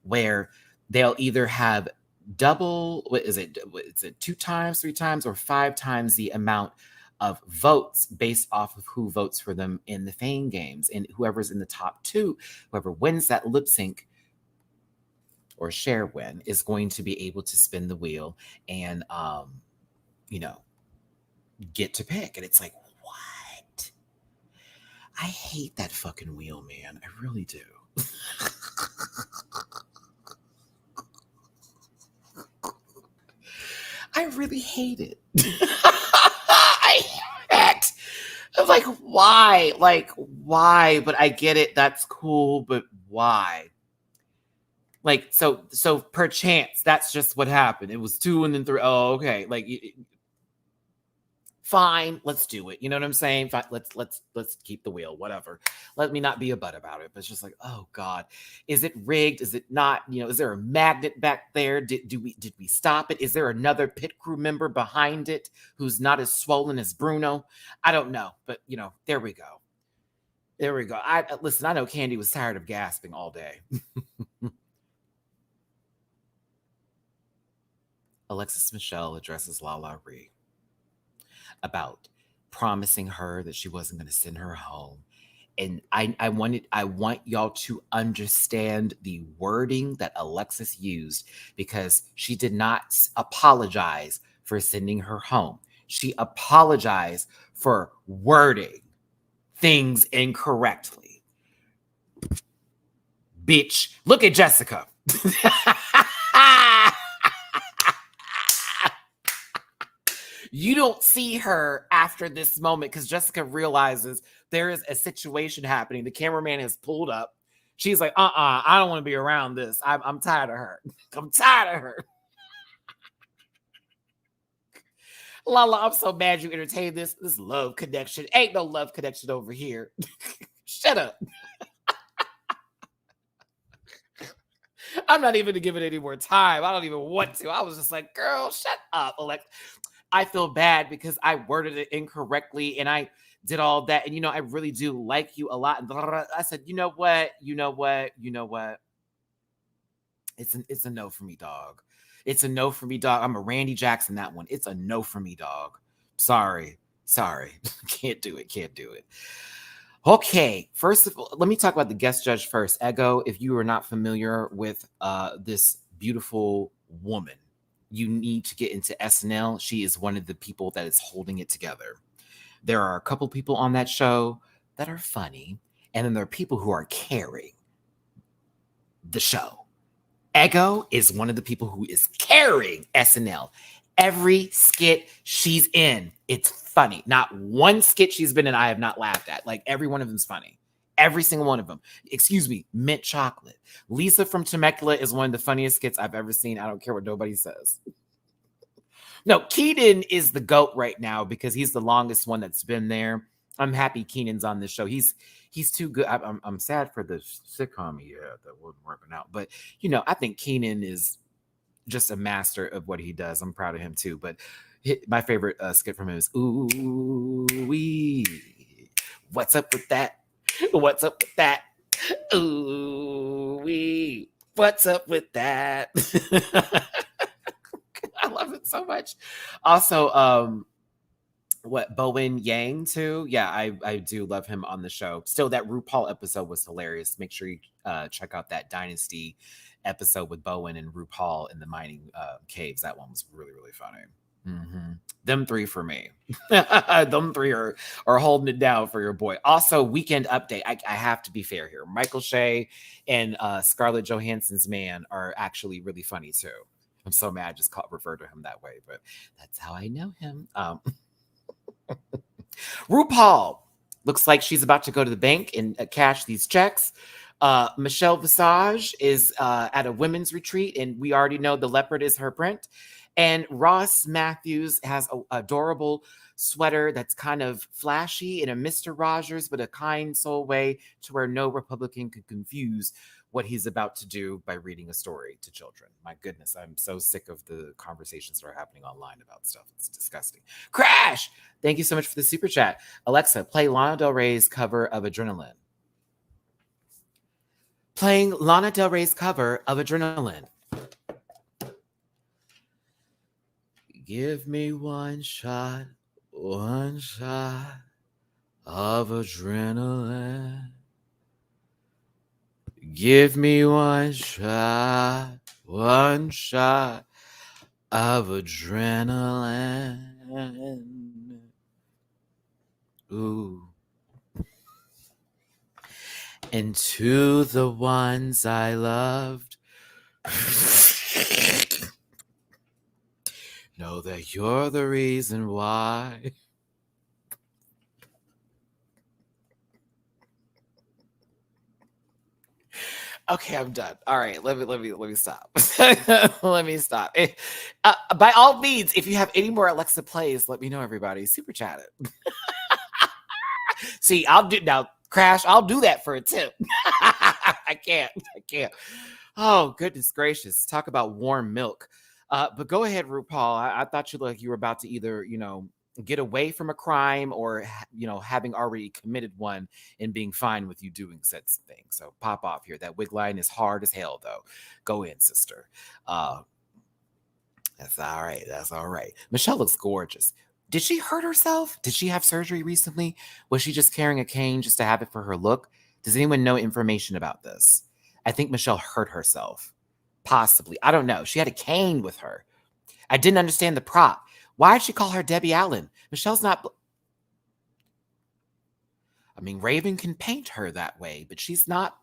where they'll either have double, what is it 2 times, 3 times, or 5 times the amount of votes based off of who votes for them in the Fame Games. And whoever's in the top 2, whoever wins that lip sync or share win is going to be able to spin the wheel and, get to pick. And it's like, what? I hate that fucking wheel, man. I really do. I really hate it. I hate it. I'm like, why? Like, why? But I get it. That's cool. But why? Like, so perchance that's just what happened. It was 2 and then 3. Oh, okay. Like, fine, let's do it. You know what I'm saying? Fine, let's keep the wheel, whatever. Let me not be a butt about it. But it's just like, oh God, is it rigged? Is it not? Is there a magnet back there? Did we stop it? Is there another pit crew member behind it who's not as swollen as Bruno? I don't know, but there we go. There we go. Listen, I know Candy was tired of gasping all day. Alexis Michelle addresses Lala Ree about promising her that she wasn't going to send her home. And I want y'all to understand the wording that Alexis used, because she did not apologize for sending her home. She apologized for wording things incorrectly. Bitch, look at Jessica. You don't see her after this moment because Jessica realizes there is a situation happening. The cameraman has pulled up. She's like, I don't want to be around this. I'm tired of her. I'm tired of her. Lala, I'm so mad you entertained this love connection. Ain't no love connection over here. Shut up. I'm not even to give it any more time. I don't even want to. I was just like, girl, shut up, Alexa. I feel bad because I worded it incorrectly and I did all that. And, I really do like you a lot. And I said, you know what? It's a no for me, dog. It's a no for me, dog. I'm a Randy Jackson, that one. It's a no for me, dog. Sorry. Can't do it. Okay. First of all, let me talk about the guest judge first. Ego, if you are not familiar with this beautiful woman, you need to get into SNL. She is one of the people that is holding it together. There are a couple people on that show that are funny, and then there are people who are carrying the show. Ego is one of the people who is carrying SNL. Every skit she's in, it's funny. Not one skit she's been in I have not laughed at. Like, every one of them's funny. Every single one of them. Excuse me, mint chocolate. Lisa from Temecula is one of the funniest skits I've ever seen. I don't care what nobody says. No, Keenan is the GOAT right now because he's the longest one that's been there. I'm happy Keenan's on this show. He's too good. I'm sad for the sitcom he had that wasn't working out. But, I think Keenan is just a master of what he does. I'm proud of him too. But my favorite skit from him is, ooh wee, what's up with that? What's up with that? Ooh wee, what's up with that? I love it so much. Also, Bowen Yang too? Yeah, I do love him on the show. Still, that RuPaul episode was hilarious. Make sure you check out that Dynasty episode with Bowen and RuPaul in the mining caves. That one was really, really funny. Mm-hmm. Them 3 for me. Them 3 are holding it down for your boy. Also, weekend update. I have to be fair here. Michael Shea and Scarlett Johansson's man are actually really funny too. I'm so mad I just referred to him that way, but that's how I know him. RuPaul looks like she's about to go to the bank and cash these checks. Michelle Visage is at a women's retreat, and we already know the leopard is her print. And Ross Matthews has an adorable sweater that's kind of flashy in a Mr. Rogers, but a kind soul way to where no Republican could confuse what he's about to do by reading a story to children. My goodness, I'm so sick of the conversations that are happening online about stuff. It's disgusting. Crash! Thank you so much for the super chat. Alexa, play Lana Del Rey's cover of Adrenaline. Playing Lana Del Rey's cover of Adrenaline. Give me one shot, one shot of adrenaline. Give me one shot of adrenaline. Ooh. And to the ones I loved, know that you're the reason why. Okay, I'm done. All right, let me stop. Let me stop. By all means, if you have any more Alexa plays, let me know, everybody. Super chat it. See, I'll do now. Crash, I'll do that for a tip. I can't. Oh, goodness gracious. Talk about warm milk. But go ahead, RuPaul. I thought you were about to either, get away from a crime or, having already committed one and being fine with you doing said thing. So pop off here. That wig line is hard as hell, though. Go in, sister. That's all right. That's all right. Michelle looks gorgeous. Did she hurt herself? Did she have surgery recently? Was she just carrying a cane just to have it for her look? Does anyone know information about this? I think Michelle hurt herself. Possibly. I don't know. She had a cane with her. I didn't understand the prop. Why did she call her Debbie Allen? Michelle's not... I mean, Raven can paint her that way, but she's not...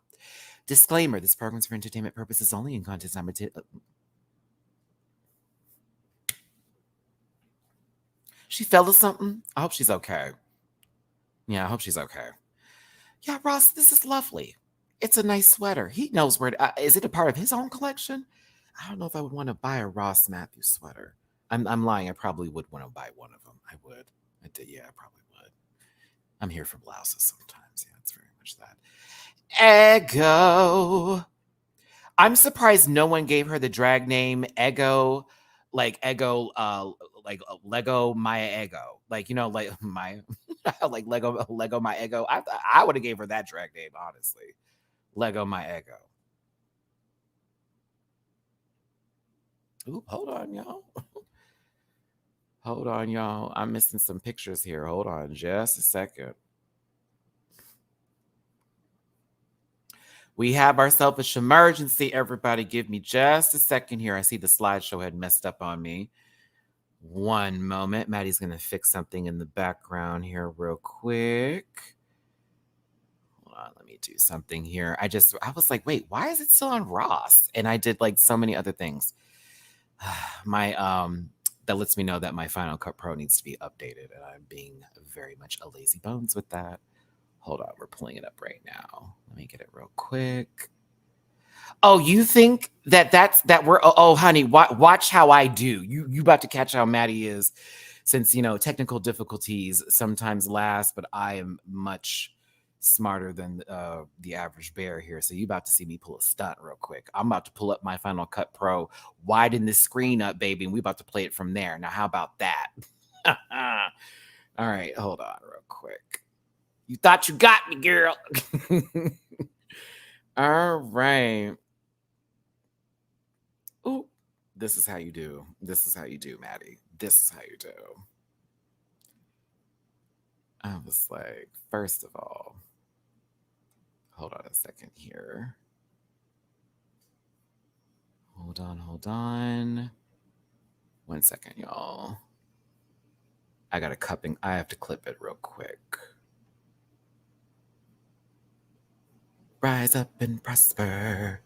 Disclaimer, this program's for entertainment purposes only and content not material... She fell to something? I hope she's okay. Yeah, I hope she's okay. Yeah, Ross, this is lovely. It's a nice sweater. He knows where to... is it a part of his own collection? I don't know if I would want to buy a Ross Matthews sweater. I'm lying. I probably would want to buy one of them. I would. I did. Yeah, I probably would. I'm here for blouses sometimes. Yeah, it's very much that. Ego. I'm surprised no one gave her the drag name Ego, like Ego, like Lego Maya Ego, like like my, like Lego my Ego. I would have gave her that drag name, honestly. Lego my Ego. Ooh, hold on, y'all. Hold on, y'all. I'm missing some pictures here. Hold on just a second. We have our selfish emergency, everybody. Give me just a second here. I see the slideshow had messed up on me. One moment. Maddie's going to fix something in the background here real quick. Hold on, let me do something here. I was like, wait, why is it still on Ross? And I did like so many other things. That lets me know that my Final Cut Pro needs to be updated, and I'm being very much a lazy bones with that. Hold on, we're pulling it up right now. Let me get it real quick. Oh, you think that we're honey, watch how I do. You about to catch how Maddie is, since technical difficulties sometimes last, but I am much smarter than the average bear here. So you about to see me pull a stunt real quick. I'm about to pull up my Final Cut Pro, widen this screen up, baby, and we about to play it from there. Now, how about that? All right, hold on real quick. You thought you got me, girl. All right. Ooh, this is how you do. This is how you do, Maddie. This is how you do. I was like, first of all, hold on a second here. Hold on. 1 second, y'all. I have to clip it real quick. Rise up and prosper.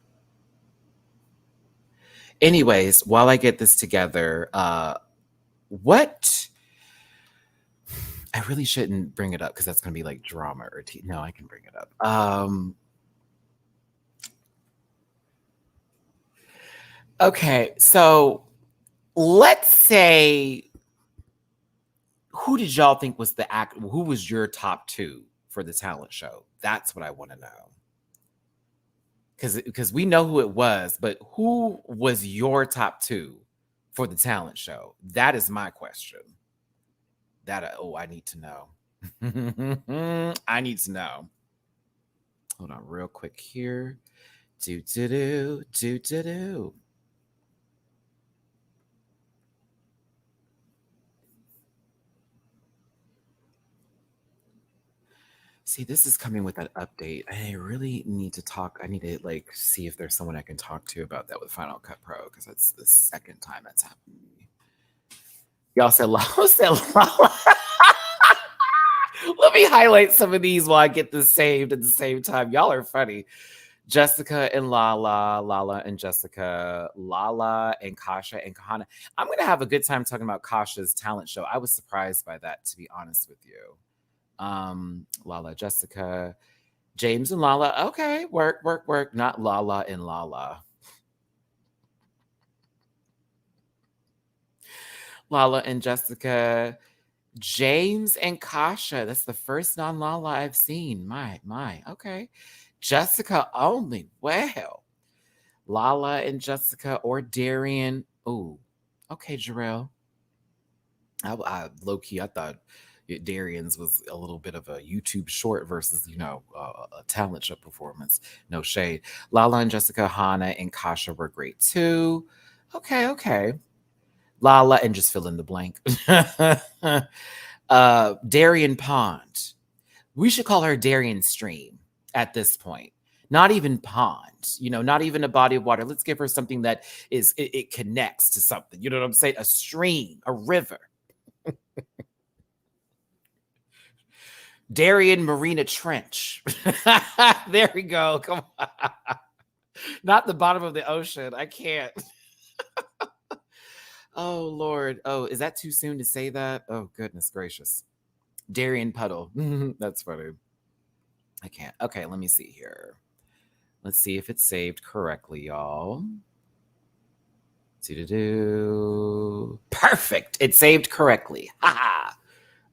Anyways, while I get this together, what? I really shouldn't bring it up because that's going to be like drama or no, I can bring it up. Okay, so let's say, who did y'all think was the act? Who was your top two for the talent show? That's what I want to know. Because we know who it was, but who was your top two for the talent show? That is my question. I need to know. I need to know. Hold on real quick here. Do. See, this is coming with an update. I really need to talk. I need to like see if there's someone I can talk to about that with Final Cut Pro because that's the second time that's happened to me. Y'all said Lala said Lala. Let me highlight some of these while I get this saved at the same time. Y'all are funny. Jessica and Lala, Lala and Jessica, Lala and Kasha and Kahana. I'm going to have a good time talking about Kasha's talent show. I was surprised by that, to be honest with you. Lala, Jessica, James and Lala. Okay, work. Not Lala and Lala. Lala and Jessica, James and Kasha. That's the first non-Lala I've seen. My. Okay. Jessica only. Wow. Lala and Jessica or Darian. Ooh. Okay, Jarrell. I low-key, I thought Darian's was a little bit of a YouTube short versus, a talent show performance. No shade. Lala and Jessica, Hannah and Kasha were great too. Okay. Lala and just fill in the blank. Darian Pond. We should call her Darian Stream at this point. Not even pond, not even a body of water. Let's give her something that it connects to something. You know what I'm saying? A stream, a river. Darian Marina Trench. There we go. Come on. Not the bottom of the ocean. I can't. Oh, Lord. Oh, is that too soon to say that? Oh, goodness gracious. Darian Puddle. That's funny. I can't. Okay, let me see here. Let's see if it's saved correctly, y'all. Perfect. It saved correctly. Ha!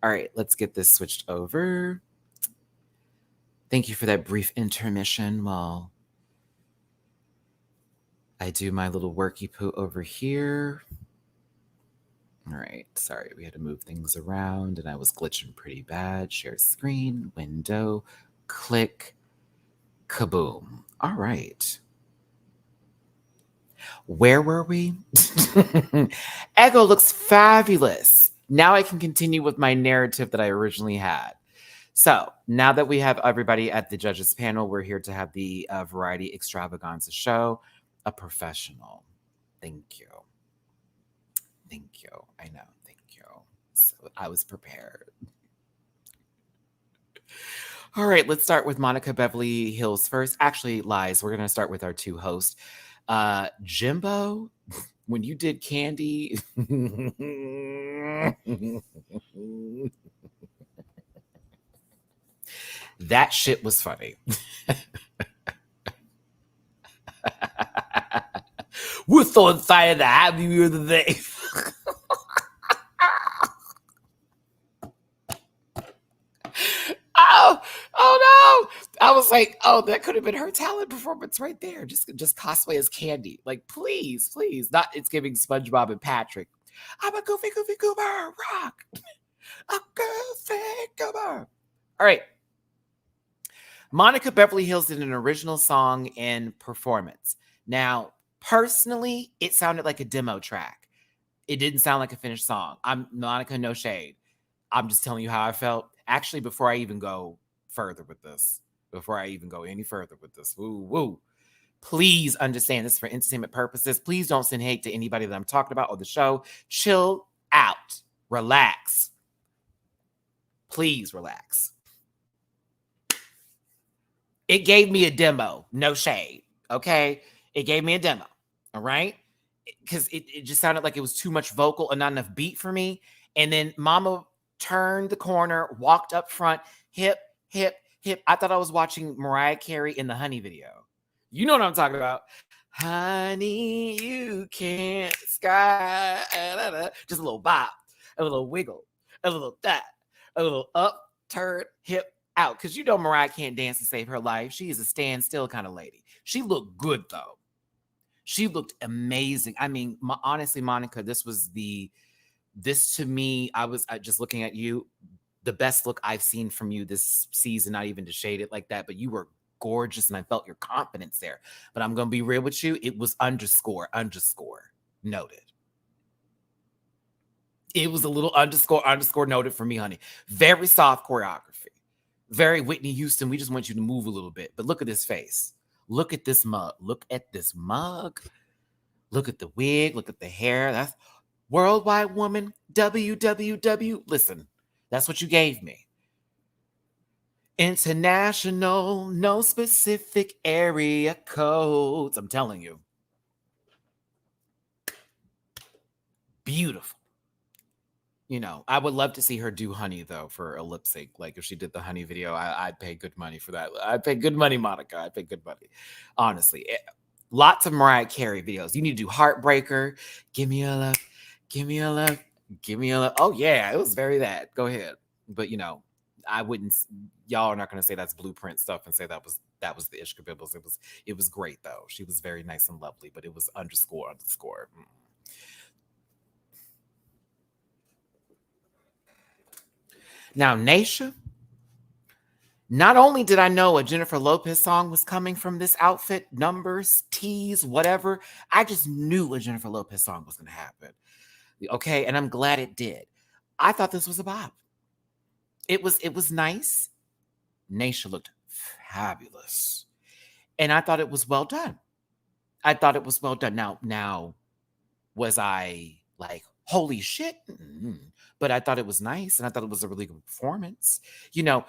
All right, let's get this switched over. Thank you for that brief intermission while I do my little worky poo over here. All right, sorry, we had to move things around and I was glitching pretty bad. Share screen, window, click, kaboom. All right. Where were we? Ego looks fabulous. Now I can continue with my narrative that I originally had. So now that we have everybody at the judges panel, we're here to have the Variety Extravaganza show. A professional. Thank you. I know. Thank you. So I was prepared. All right, let's start with Monica Beverly Hills first. Actually, lies. We're going to start with our two hosts. Jimbo, when you did Candy, that shit was funny. We're so excited to have you here today. Oh no! I was like, oh, that could have been her talent performance right there. Just cosplay as Candy. Like, please. Not it's giving SpongeBob and Patrick. I'm a goofy goober rock. A goofy goober. All right. Monica Beverly Hills did an original song and performance. Now, personally, it sounded like a demo track. It didn't sound like a finished song. I'm Monica, no shade. I'm just telling you how I felt. Actually, before I even go further with this, woo, please understand this for entertainment purposes. Please don't send hate to anybody that I'm talking about or the show. Chill out. Relax. Please relax. It gave me a demo. No shade. Okay? It gave me a demo. All right? Because it just sounded like it was too much vocal and not enough beat for me. And then Mama turned the corner, walked up front, hip. I thought I was watching Mariah Carey in the Honey video. You know what I'm talking about. Honey, you can't sky. Just a little bop, a little wiggle, a little that, a little up, turn, hip, out. Because you know Mariah can't dance to save her life. She is a standstill kind of lady. She looked good, though. She looked amazing. I mean, honestly, Monica, this to me, I was just looking at you, the best look I've seen from you this season, not even to shade it like that, but you were gorgeous and I felt your confidence there. But I'm going to be real with you. It was underscore noted. It was a little underscore noted for me, honey. Very soft choreography. Very Whitney Houston. We just want you to move a little bit. But look at this face. Look at this mug. Look at this mug. Look at the wig. Look at the hair. That's Worldwide Woman. WWW. Listen, that's what you gave me. International, no specific area codes. I'm telling you. Beautiful. You know, I would love to see her do Honey, though, for a lip sync. Like, if she did the Honey video, I'd pay good money for that. I'd pay good money, Monica. I'd pay good money. Honestly. Lots of Mariah Carey videos. You need to do Heartbreaker. Give me a love. Give me a love. Give me a love. Oh, yeah. It was very that. Go ahead. But, you know, I wouldn't. Y'all are not going to say that's blueprint stuff and say that was the Ishka Bibbles. It was great, though. She was very nice and lovely, but it was underscore. Now, Naisha, not only did I know a Jennifer Lopez song was coming from this outfit, numbers, tease, whatever, I just knew a Jennifer Lopez song was going to happen. Okay, and I'm glad it did. I thought this was a bop. It was nice. Naisha looked fabulous. And I thought it was well done. Now, was I like, holy shit? Mm-hmm. But I thought it was nice, and I thought it was a really good performance. You know,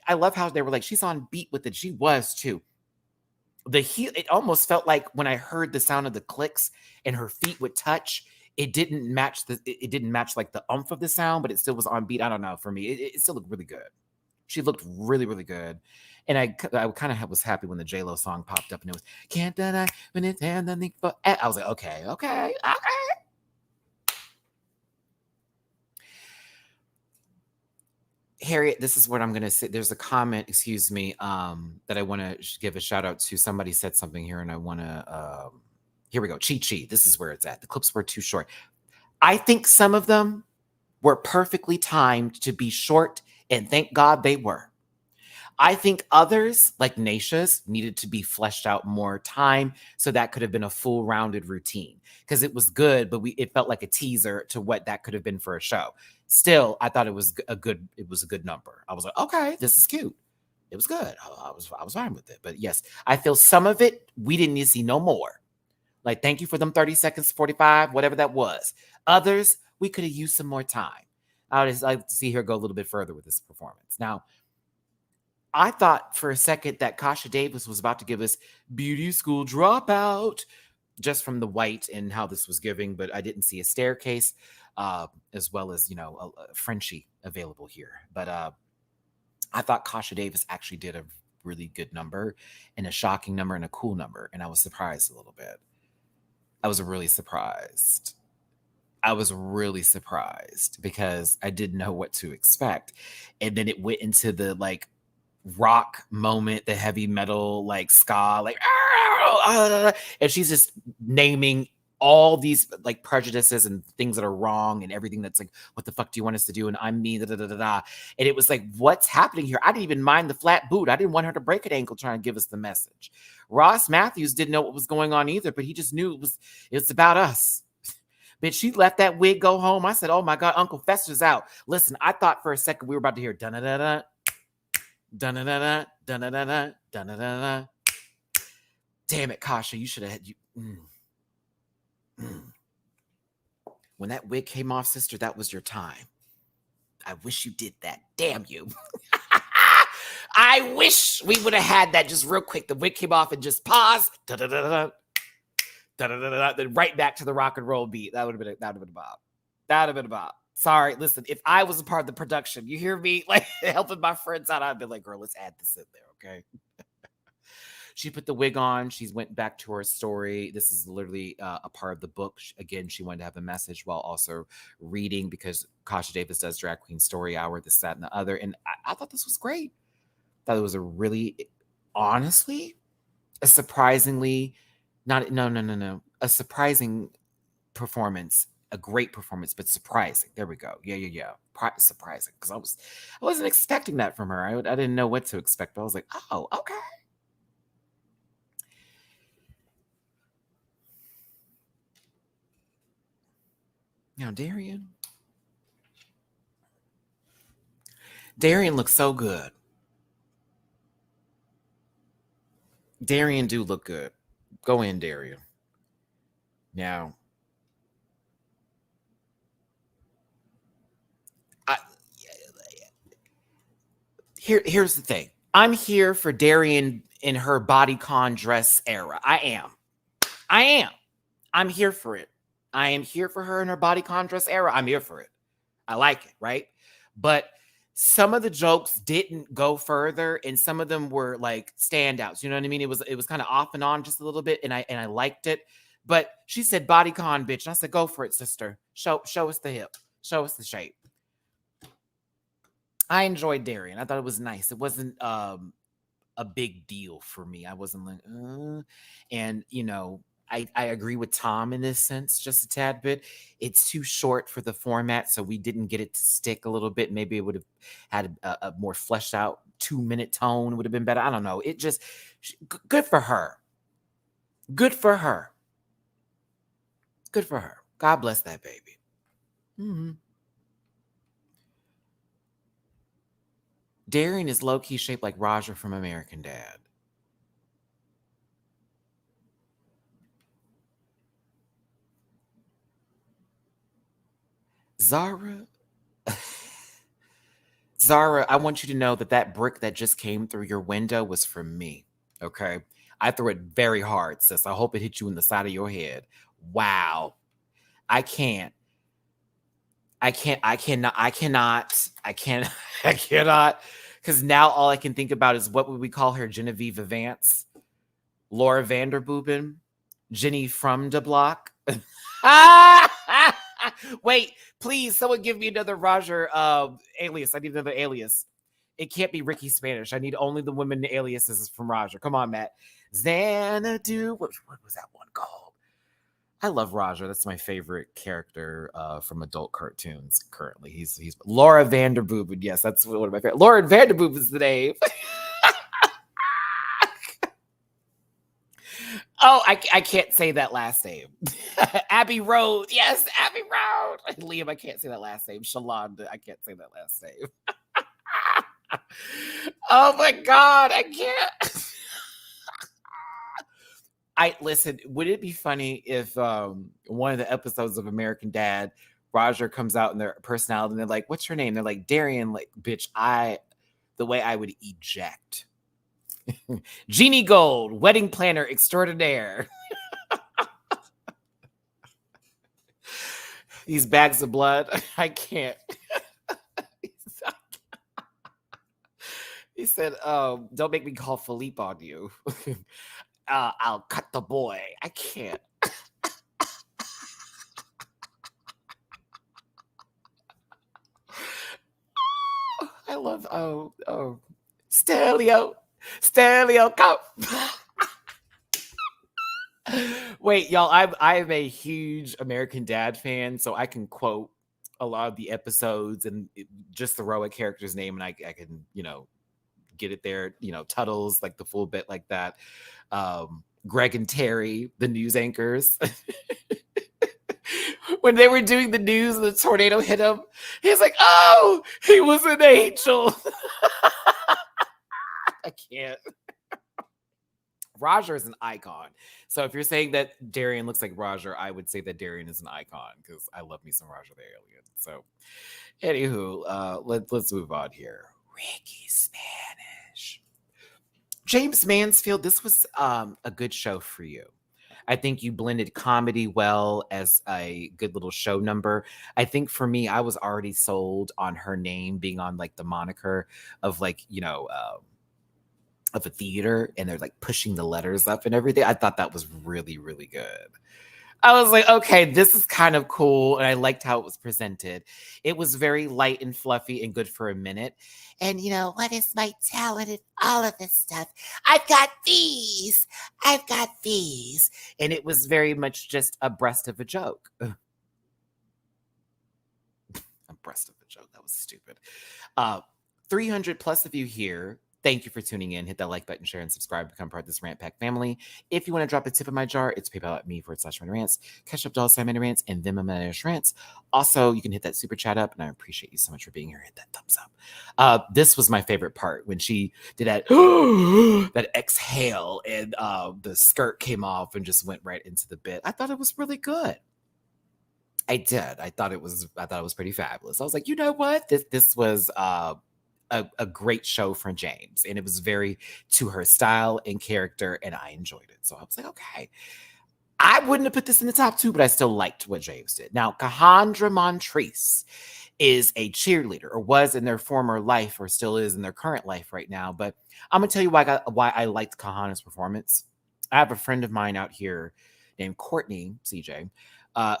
I love how they were like, she's on beat with it. She was too. It almost felt like when I heard the sound of the clicks and her feet would touch, it didn't match like the oomph of the sound, but it still was on beat. I don't know. For me, it still looked really good. She looked really, really good. And I kind of was happy when the J-Lo song popped up and it was "Can't Deny When It's Hand on the." I was like, okay. Harriet, this is what I'm going to say. There's a comment, excuse me, that I want to give a shout out to. Somebody said something here, and I want to. Here we go. Chi. This is where it's at. The clips were too short. I think some of them were perfectly timed to be short, and thank God they were. I think others, like Naisha's, needed to be fleshed out more time, so that could have been a full rounded routine, because it was good, but it felt like a teaser to what that could have been for a show. Still, I thought it was a good number. I was like, okay, this is cute. It was good. I was fine with it. But yes, I feel some of it we didn't need to see no more. Like, thank you for them 30 seconds, 45, whatever that was. Others, we could have used some more time. I would just like to see her go a little bit further with this performance. Now, I thought for a second that Kasha Davis was about to give us Beauty School Dropout just from the white and how this was giving, but I didn't see a staircase as well as, a Frenchie available here. But I thought Kasha Davis actually did a really good number and a shocking number and a cool number. And I was surprised a little bit. I was really surprised because I didn't know what to expect. And then it went into the like rock moment, the heavy metal, like ska, like, and she's just naming all these like prejudices and things that are wrong and everything that's like, what the fuck do you want us to do? And I'm me, da da da da. And it was like, what's happening here? I didn't even mind the flat boot. I didn't want her to break an ankle trying to give us the message. Ross Matthews didn't know what was going on either, but he just knew it's about us. Bitch, she let that wig go home. I said, oh my God, Uncle Fester's out. Listen, I thought for a second we were about to hear da-da-da-da, da-da-da-da, da-da-da-da, da-da-da-da. Damn it, Kasha, you should have had you. When that wig came off, sister, that was your time. I wish you did that. Damn you. I wish we would have had that just real quick. The wig came off and just pause. Da-da-da-da. Da-da-da-da, then right back to the rock and roll beat. That would have been a bop. Sorry, listen, if I was a part of the production, you hear me like helping my friends out, I'd be like, girl, let's add this in there, okay? She put the wig on. She went back to her story. This is literally a part of the book. Again, she wanted to have a message while also reading, because Kasha Davis does Drag Queen Story Hour, this, that, and the other. And I thought this was great. I thought it was a really, honestly, a surprisingly, a surprising performance. A great performance, but surprising. There we go. Yeah. Surprising, because I wasn't expecting that from her. I didn't know what to expect, but I was like, oh, okay. Now, Darian looks so good. Darian do look good. Go in, Darian. Now, I, here's the thing. I'm here for Darian in her bodycon dress era. I am. I'm here for it. I am here for her in her bodycon dress era. I'm here for it. I like it, right? But some of the jokes didn't go further, and some of them were like standouts. You know what I mean? It was kind of off and on just a little bit, and I liked it. But she said bodycon, bitch. And I said, go for it, sister. Show us the hip. Show us the shape. I enjoyed Darian. I thought it was nice. It wasn't a big deal for me. I wasn't like, and I agree with Tom in this sense, just a tad bit. It's too short for the format, so we didn't get it to stick a little bit. Maybe it would have had a more fleshed out 2-minute tone. Would have been better. I don't know. It just good for her. Good for her. Good for her. God bless that baby. Mm-hmm. Darian is low key shaped like Roger from American Dad. Zara, Zara, I want you to know that brick that just came through your window was from me. Okay. I threw it very hard, sis. I hope it hit you in the side of your head. Wow. I can't. I cannot. I cannot. Because now all I can think about is what would we call her? Genevieve Vance? Laura Vanderbooben? Jenny from the block? Wait, please, someone give me another Roger alias. I need another alias. It can't be Ricky Spanish. I need only the women aliases from Roger. Come on, Matt. Xanadu. What was that one called? I love Roger. That's my favorite character from adult cartoons currently. He's Laura Vanderbooben. Yes, that's one of my favorite. Laura Vanderbooben is the name. Oh, I can't say that last name. Abbey Road. Yes, Abbey Road. Liam, I can't say that last name. Shalonda, I can't say that last name. Oh my God, I can't. Listen, would it be funny if one of the episodes of American Dad, Roger comes out in their personality and they're like, what's your name? They're like, Darian, like, bitch, the way I would eject. Jeannie Gold, wedding planner extraordinaire. These bags of blood. I can't. He said, don't make me call Philippe on you. I'll cut the boy. I can't. I love, Stelio, come. Wait, y'all, I'm a huge American Dad fan, so I can quote a lot of the episodes and just throw a character's name and I can, get it there, Tuttles, like the full bit like that. Greg and Terry, the news anchors. When they were doing the news and the tornado hit him, he's like, oh, he was an angel. I can't. Roger is an icon. So if you're saying that Darian looks like Roger, I would say that Darian is an icon because I love me some Roger the Alien. So anywho, let's move on here. Ricky Spanish. James Mansfield, this was a good show for you. I think you blended comedy well as a good little show number. I think for me, I was already sold on her name being on like the moniker of like, of a theater, and they're like pushing the letters up and everything. I thought that was really, really good. I was like, okay, this is kind of cool. And I liked how it was presented. It was very light and fluffy and good for a minute. And what is my talent and all of this stuff? I've got these. And it was very much just a breast of a joke. A breast of a joke. That was stupid. 300 plus of you here. Thank you for tuning in. Hit that like button, share, and subscribe. Become part of this Rant Pack family. If you want to drop a tip in my jar, it's PayPal.me/MattyRants. Catch up to MattyRants and Venmo MattyRants. Also, you can hit that super chat up, and I appreciate you so much for being here. Hit that thumbs up. This was my favorite part when she did that that exhale and the skirt came off and just went right into the bit. I thought it was really good. I did. I thought it was pretty fabulous. I was like, you know what? This was a great show for James, and it was very to her style and character, and I enjoyed it. So I was like, okay. I wouldn't have put this in the top 2, but I still liked what James did. Now, Cahandra Montrese is a cheerleader, or was in their former life, or still is in their current life right now. But I'm gonna tell you why I liked Cahandra's performance. I have a friend of mine out here named Courtney CJ,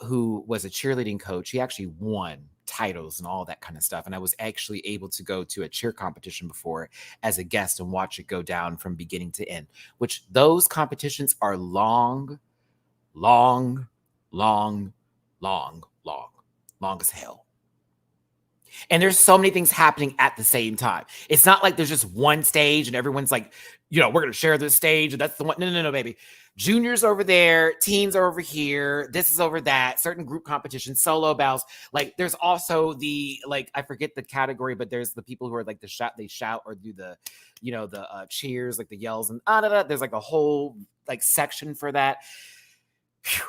who was a cheerleading coach. He actually won titles and all that kind of stuff. And I was actually able to go to a cheer competition before as a guest and watch it go down from beginning to end, which those competitions are long as hell. And there's so many things happening at the same time. It's not like there's just one stage and everyone's like, we're going to share this stage and that's the one. No, baby. Juniors over there, teens are over here. This is over that. Certain group competitions, solo battles. Like there's also the, like, I forget the category, but there's the people who are like they shout or do the, the cheers, like the yells and there's like a whole like section for that.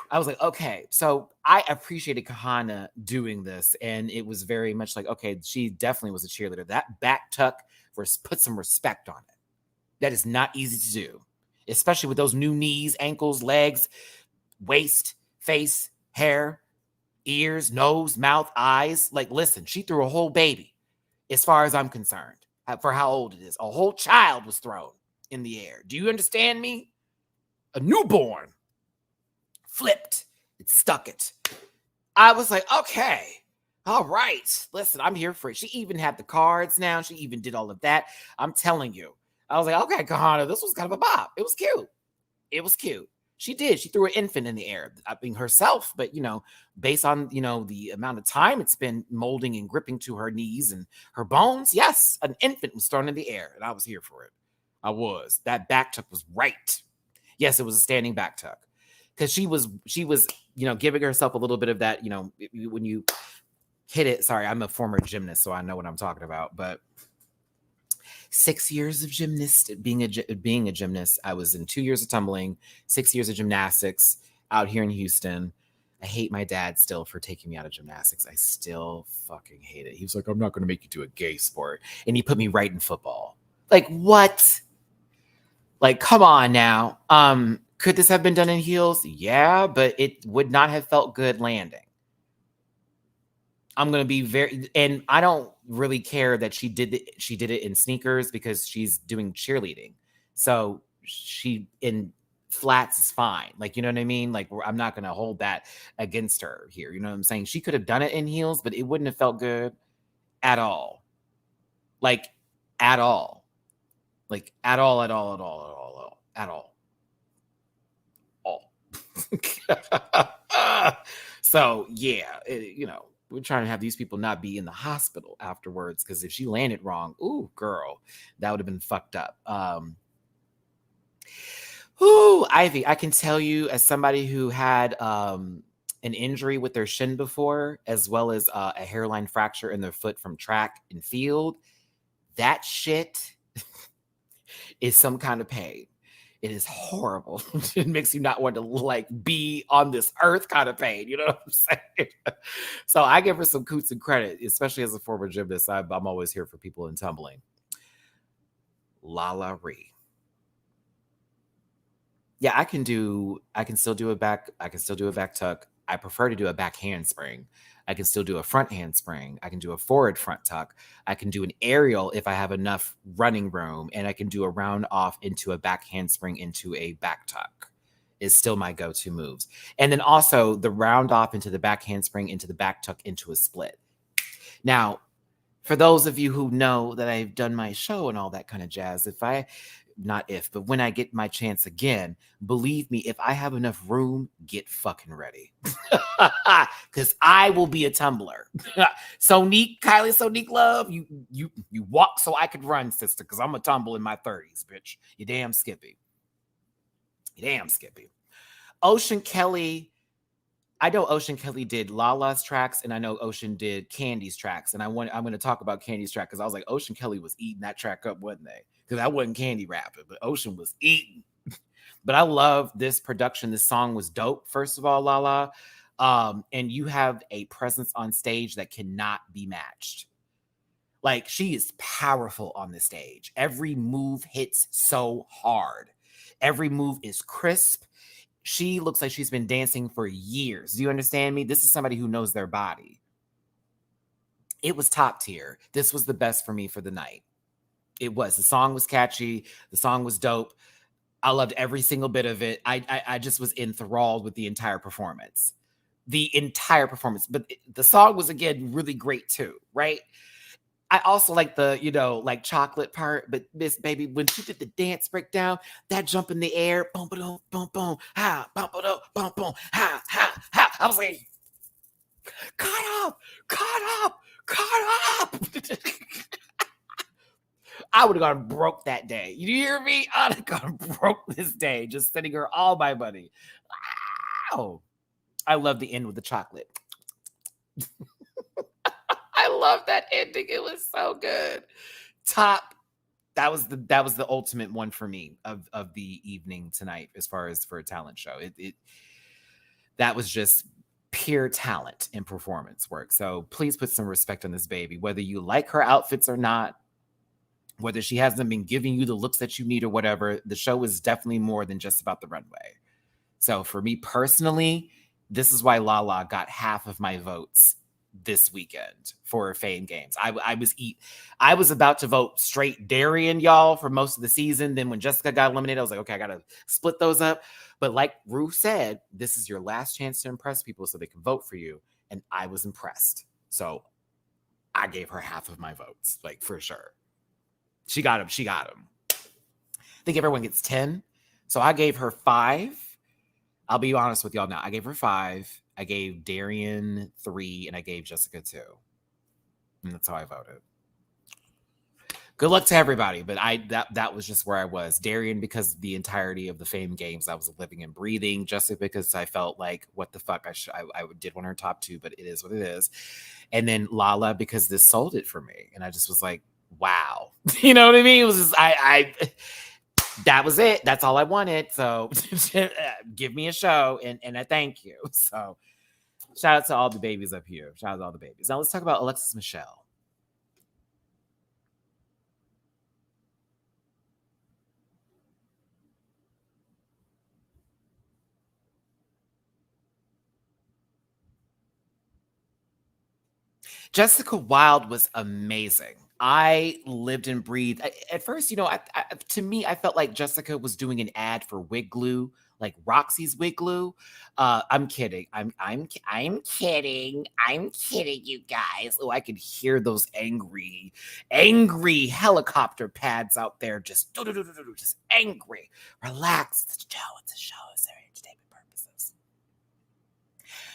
I was like, okay. So I appreciated Kahana doing this. And it was very much like, okay, she definitely was a cheerleader. That back tuck, put some respect on it. That is not easy to do, especially with those new knees, ankles, legs, waist, face, hair, ears, nose, mouth, eyes. Like, listen, she threw a whole baby, as far as I'm concerned, for how old it is. A whole child was thrown in the air. Do you understand me? A newborn. Flipped, it stuck it. I was like, okay, all right. Listen, I'm here for it. She even had the cards now. She even did all of that. I'm telling you. I was like, okay, Kahana, this was kind of a bop. It was cute. It was cute. She did. She threw an infant in the air. I mean, herself, but, based on, the amount of time it's been molding and gripping to her knees and her bones, yes, an infant was thrown in the air, and I was here for it. I was. That back tuck was right. Yes, it was a standing back tuck. Because she was, giving herself a little bit of that, when you hit it. Sorry, I'm a former gymnast, so I know what I'm talking about. But 6 years of being a gymnast. I was in 2 years of tumbling, 6 years of gymnastics out here in Houston. I hate my dad still for taking me out of gymnastics. I still fucking hate it. He was like, I'm not going to make you do a gay sport. And he put me right in football. Like, what? Like, come on now. Could this have been done in heels? Yeah, but it would not have felt good landing. I'm going to be and I don't really care that she did it in sneakers because she's doing cheerleading. So she in flats is fine. Like, you know what I mean? Like, I'm not going to hold that against her here. You know what I'm saying? She could have done it in heels, but it wouldn't have felt good at all. Like, at all. Like, at all. So yeah, we're trying to have these people not be in the hospital afterwards, because if she landed wrong, ooh, girl, that would have been fucked up. Ivy, I can tell you, as somebody who had an injury with their shin before, as well as a hairline fracture in their foot from track and field, that shit is some kind of pain. It is horrible. It makes you not want to be on this earth kind of pain. You know what I'm saying? So I give her some coots and credit, especially as a former gymnast. I'm always here for people in tumbling. Lala Ree. Yeah, I can still do a back tuck. I prefer to do a back handspring. I can still do a front handspring. I can do a forward front tuck. I can do an aerial if I have enough running room, and I can do a round off into a back handspring into a back tuck. Is still my go-to moves. And then also the round off into the back handspring into the back tuck into a split. Now, For those of you who know that I've done my show and all that kind of jazz, but when I get my chance again, believe me, if I have enough room, get fucking ready. Because I will be a tumbler. Kylie Sonique Love, you walk so I could run, sister, because I'm a tumble in my 30s, bitch. You damn Skippy. Ocean Kelly, I know Ocean Kelly did Lala's tracks, and I know Ocean did Candy's tracks. And I'm going to talk about Candy's track because I was like, Ocean Kelly was eating that track up, wasn't they? Because I wasn't Candy rapping, but Ocean was eating. But I love this production. This song was dope, first of all, Lala. And you have a presence on stage that cannot be matched. Like, she is powerful on the stage. Every move hits so hard. Every move is crisp. She looks like she's been dancing for years. Do you understand me? This is somebody who knows their body. It was top tier. This was the best for me for the night. It was. The song was catchy. The song was dope. I loved every single bit of it. I just was enthralled with the entire performance. But the song was, again, really great too, right? I also like the, like chocolate part, but Miss Baby, when she did the dance breakdown, that jump in the air, boom, boom, boom, boom, ha, boom, boom, boom, boom, ha, ha, ha. I was like, caught up. I would have gone broke that day. You hear me? I'd have gone broke this day, just sending her all my money. Wow. I love the end with the chocolate. I love that ending. It was so good. Top. That was the ultimate one for me of the evening tonight, as far as for a talent show. That was just pure talent and performance work. So please put some respect on this baby, whether you like her outfits or not, whether she hasn't been giving you the looks that you need or whatever. The show is definitely more than just about the runway. So for me personally, this is why Lala got half of my votes this weekend for Fame Games. I was about to vote straight Darian, y'all, for most of the season. Then when Jessica got eliminated, I was like, okay, I gotta split those up. But like Ru said, this is your last chance to impress people so they can vote for you. And I was impressed. So I gave her half of my votes, like, for sure. She got him. I think everyone gets 10. So I gave her 5. I'll be honest with y'all now. I gave her 5. I gave Darian 3, and I gave Jessica 2. And that's how I voted. Good luck to everybody, but that was just where I was. Darian, because the entirety of the Fame Games, I was living and breathing. Jessica, because I felt like, what the fuck, I did want her top 2, but it is what it is. And then Lala, because this sold it for me, and I just was like, wow. You know what I mean? It was just that was it. That's all I wanted. So give me a show and a thank you. So shout out to all the babies up here. Shout out to all the babies. Now let's talk about Alexis Michelle. Jessica Wilde was amazing. I lived and breathed. At first, to me, I felt like Jessica was doing an ad for wig glue, like Roxy's wig glue. I'm kidding. I'm kidding. I'm kidding, you guys. Oh, I could hear those angry helicopter pads out there, just angry. Relax. It's a show. It's their entertainment purposes.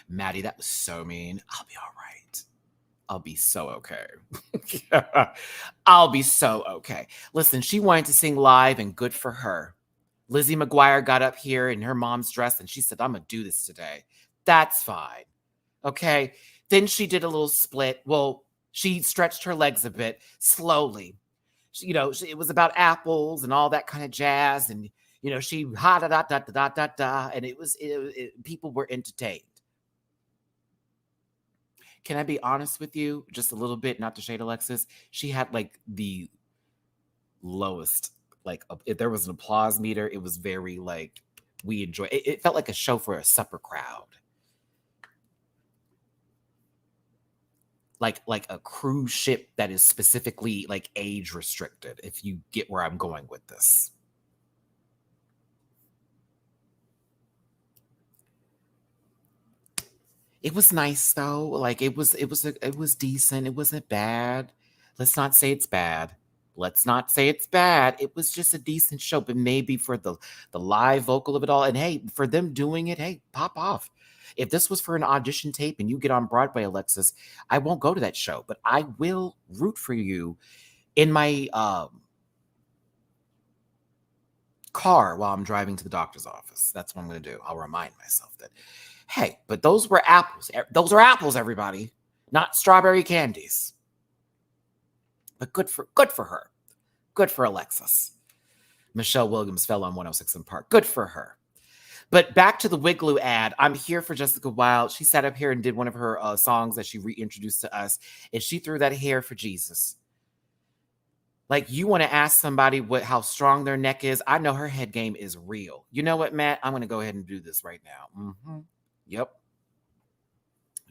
Matty, that was so mean. I'll be all right. I'll be so okay. I'll be so okay. Listen, she wanted to sing live, and good for her. Lizzie McGuire got up here in her mom's dress, and she said, I'm going to do this today. That's fine. Okay. Then she did a little split. Well, she stretched her legs a bit slowly. It was about apples and all that kind of jazz. And, she ha da da da da da da. And people were entertained. Can I be honest with you? Just a little bit, not to shade Alexis. She had like the lowest, if there was an applause meter, it was very we enjoy it. It felt like a show for a supper crowd. Like a cruise ship that is specifically age restricted, if you get where I'm going with this. It was nice though. It was decent. It wasn't bad. let's not say it's bad. Let's not say it's bad. It was just a decent show, but maybe for the live vocal of it all, and hey, for them doing it, hey, pop off. If this was for an audition tape and you get on Broadway, Alexis, I won't go to that show, but I will root for you in my car while I'm driving to the doctor's office. That's what I'm going to do. I'll remind myself that, hey, but those were apples. Those are apples, everybody, not strawberry candies. But good for her. Good for Alexis. Michelle Williams fell on 106 in Park. Good for her. But back to the Wigloo ad. I'm here for Jessica Wilde. She sat up here and did one of her songs that she reintroduced to us. And she threw that hair for Jesus. Like, you want to ask somebody how strong their neck is. I know her head game is real. You know what, Matt? I'm going to go ahead and do this right now. Yep.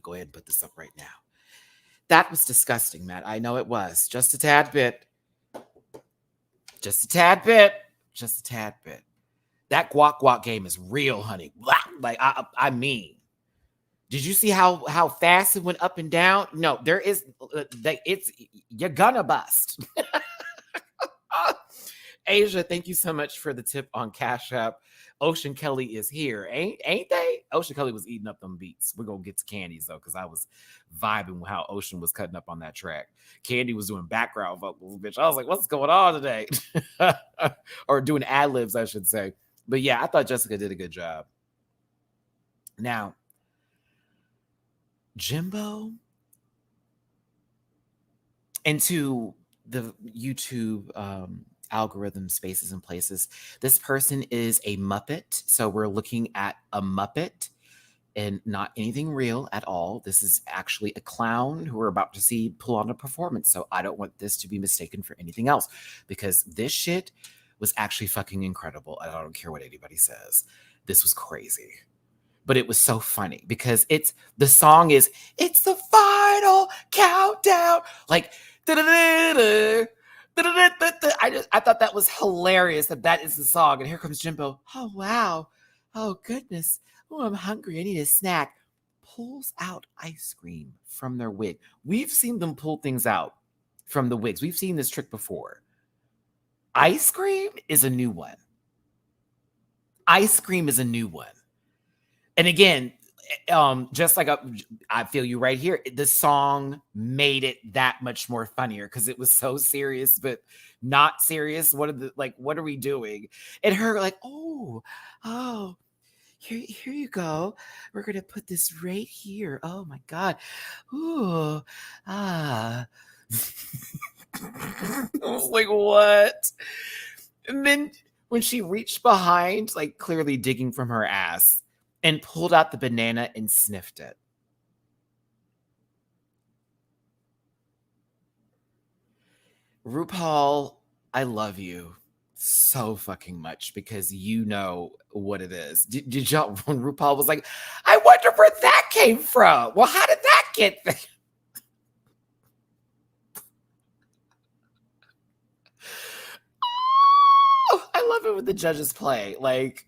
Go ahead and put this up right now. That was disgusting, Matt. I know it was. Just a tad bit. Just a tad bit. Just a tad bit. That guac game is real, honey. Like, I mean, did you see how fast it went up and down? No, there is, you're gonna bust. Asia, thank you so much for the tip on Cash App. Ocean Kelly is here. Ain't they? Ocean Kelly was eating up them beats. We're going to get to Candy's, though, because I was vibing with how Ocean was cutting up on that track. Candy was doing background vocals, bitch. I was like, what's going on today? Or doing ad-libs, I should say. But yeah, I thought Jessica did a good job. Now, Jimbo, into the YouTube algorithm spaces and places. This person is a Muppet. So we're looking at a Muppet and not anything real at all. This is actually a clown who we're about to see pull on a performance. So I don't want this to be mistaken for anything else, because this shit was actually fucking incredible. And I don't care what anybody says. This was crazy. But it was so funny because the song is, it's the final countdown. Like, da-da-da-da. I thought that was hilarious that is the song. And here comes Jimbo. Oh, wow. Oh, goodness. Oh, I'm hungry. I need a snack. Pulls out ice cream from their wig. We've seen them pull things out from the wigs. We've seen this trick before. Ice cream is a new one. Ice cream is a new one. And again, just like I feel you right here, the song made it that much more funnier because it was so serious, but not serious. What are we doing? And her like, oh, here you go. We're gonna put this right here. Oh my God. Ooh, I was like, what? And then when she reached behind, like clearly digging from her ass, and pulled out the banana and sniffed it. RuPaul, I love you so fucking much because you know what it is. Did y'all, when RuPaul was like, I wonder where that came from? Well, how did that get there? Oh, I love it when the judges play. Like,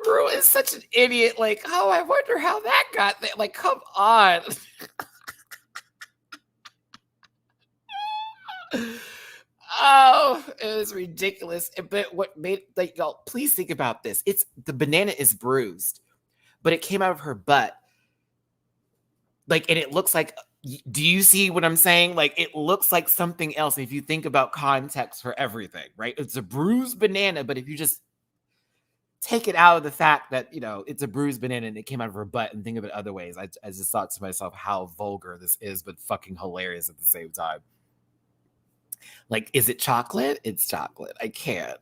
Ru is such an idiot. Like, oh, I wonder how that got there. Like, come on. Oh, it was ridiculous. But what made, like, y'all, please think about this. It's the banana is bruised, but it came out of her butt. Like, and it looks like, do you see what I'm saying? Like, it looks like something else if you think about context for everything, right? It's a bruised banana, but if you just take it out of the fact that, you know, it's a bruised banana and it came out of her butt and think of it other ways, I just thought to myself how vulgar this is, but fucking hilarious at the same time. Like, is it chocolate? It's chocolate. I can't.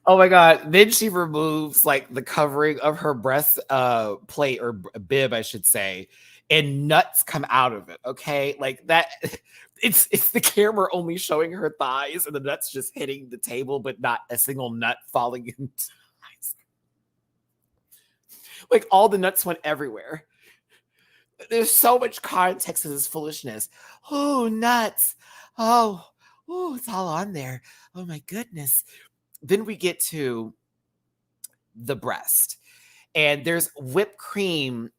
Oh my God. Then she removes like the covering of her breast plate or bib, I should say, and nuts come out of it. Okay. Like that, it's the camera only showing her thighs and the nuts just hitting the table, but not a single nut falling into ice cream. Like all the nuts went everywhere. There's so much context to this foolishness. Oh, nuts. Oh, it's all on there. Oh my goodness. Then we get to the breast. And there's whipped cream.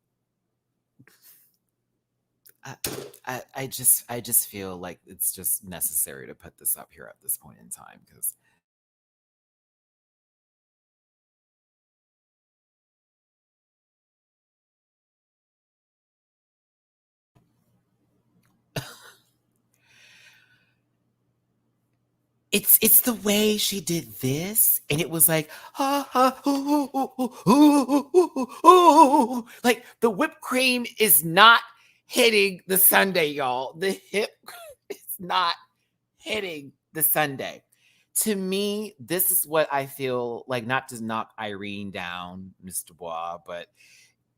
I just feel like it's just necessary to put this up here at this point in time because it's the way she did this, and it was like like the whipped cream is not hitting the sundae, y'all. The hip is not hitting the sundae. To me, this is what I feel like, not to knock Irene down, Mr. Bois, but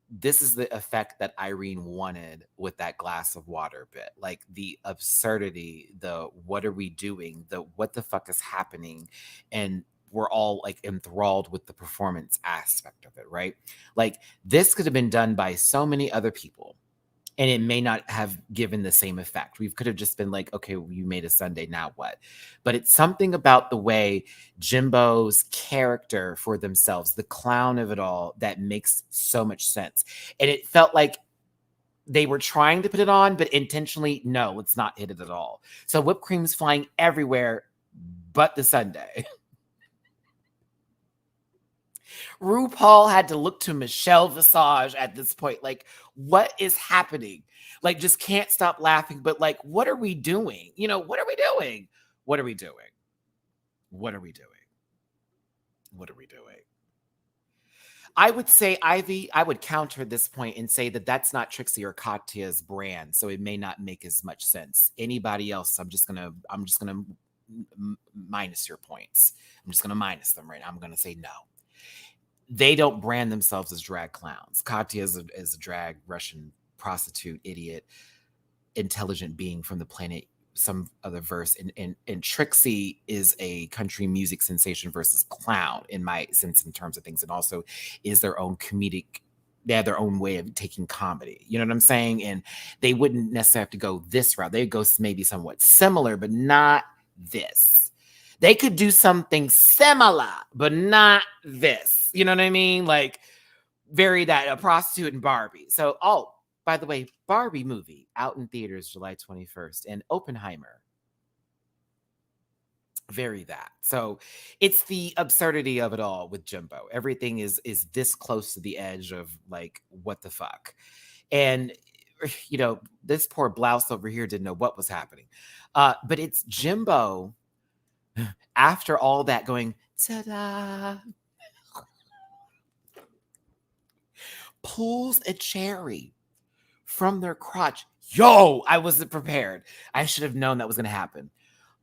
this is the effect that Irene wanted with that glass of water bit. Like the absurdity, the what are we doing, the what the fuck is happening. And we're all like enthralled with the performance aspect of it, right? Like this could have been done by so many other people and it may not have given the same effect. We could have just been like, okay, well, you made a Sunday, now what? But it's something about the way Jimbo's character for themselves, the clown of it all, that makes so much sense. And it felt like they were trying to put it on, but intentionally, no, let's not hit it at all. So whipped cream's flying everywhere but the Sunday. RuPaul had to look to Michelle Visage at this point. Like, what is happening? Like, just can't stop laughing. But like, what are we doing? You know, what are we doing? What are we doing? What are we doing? What are we doing? I would say, Ivy, I would counter this point and say that that's not Trixie or Katya's brand, so it may not make as much sense. Anybody else, I'm just gonna minus your points. I'm just gonna minus them right now. I'm gonna say no. They don't brand themselves as drag clowns. Katya is a drag Russian prostitute, idiot, intelligent being from the planet, some other verse. And Trixie is a country music sensation versus clown, in my sense, in terms of things, and also is their own comedic. They have their own way of taking comedy. You know what I'm saying? And they wouldn't necessarily have to go this route. They'd go maybe somewhat similar, but not this. They could do something similar, but not this. You know what I mean? Like, very that a prostitute and Barbie. So, oh, by the way, Barbie movie out in theaters July 21st, and Oppenheimer. Very that. So it's the absurdity of it all with Jimbo. Everything is this close to the edge of like, what the fuck? And you know, this poor blouse over here didn't know what was happening. But it's Jimbo after all that going, ta-da, pulls a cherry from their crotch. Yo, I wasn't prepared. I should have known that was going to happen.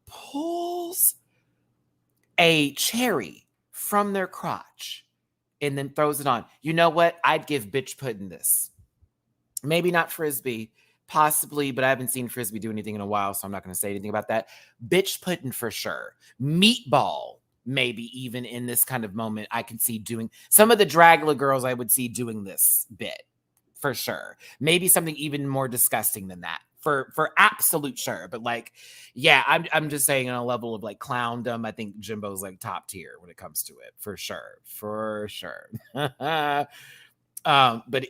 Pulls a cherry from their crotch and then throws it on. You know what? I'd give bitch pudding this. Maybe not Frisbee, possibly, but I haven't seen Frisbee do anything in a while, so I'm not going to say anything about that. Bitch pudding for sure. Meatball, maybe even in this kind of moment, I can see doing. Some of the Dragula girls I would see doing this bit for sure. Maybe something even more disgusting than that. For absolute sure. But like, yeah, I'm just saying on a level of like clowndom, I think Jimbo's like top tier when it comes to it. For sure. For sure. But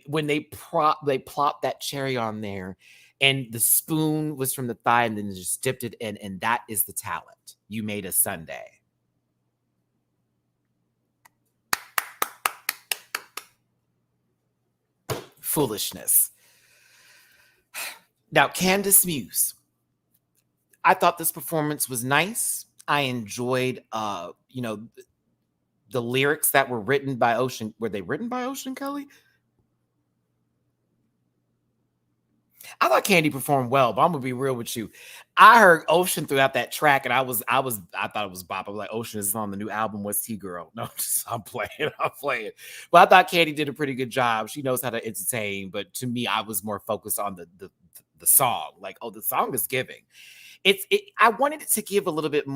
when they plopped that cherry on there, and the spoon was from the thigh, and then just dipped it in, and that is the talent. You made a Sunday. Foolishness. Now, Candace Muse. I thought this performance was nice. I enjoyed, the lyrics that were written by Ocean. Were they written by Ocean Kelly? I thought Candy performed well, but I'm gonna be real with you. I heard Ocean throughout that track, and I thought it was bop. I was like, Ocean is on the new album. What's T Girl? No, I'm playing. But I thought Candy did a pretty good job. She knows how to entertain. But to me, I was more focused on the song. Like, oh, the song is giving. I wanted it to give a little bit.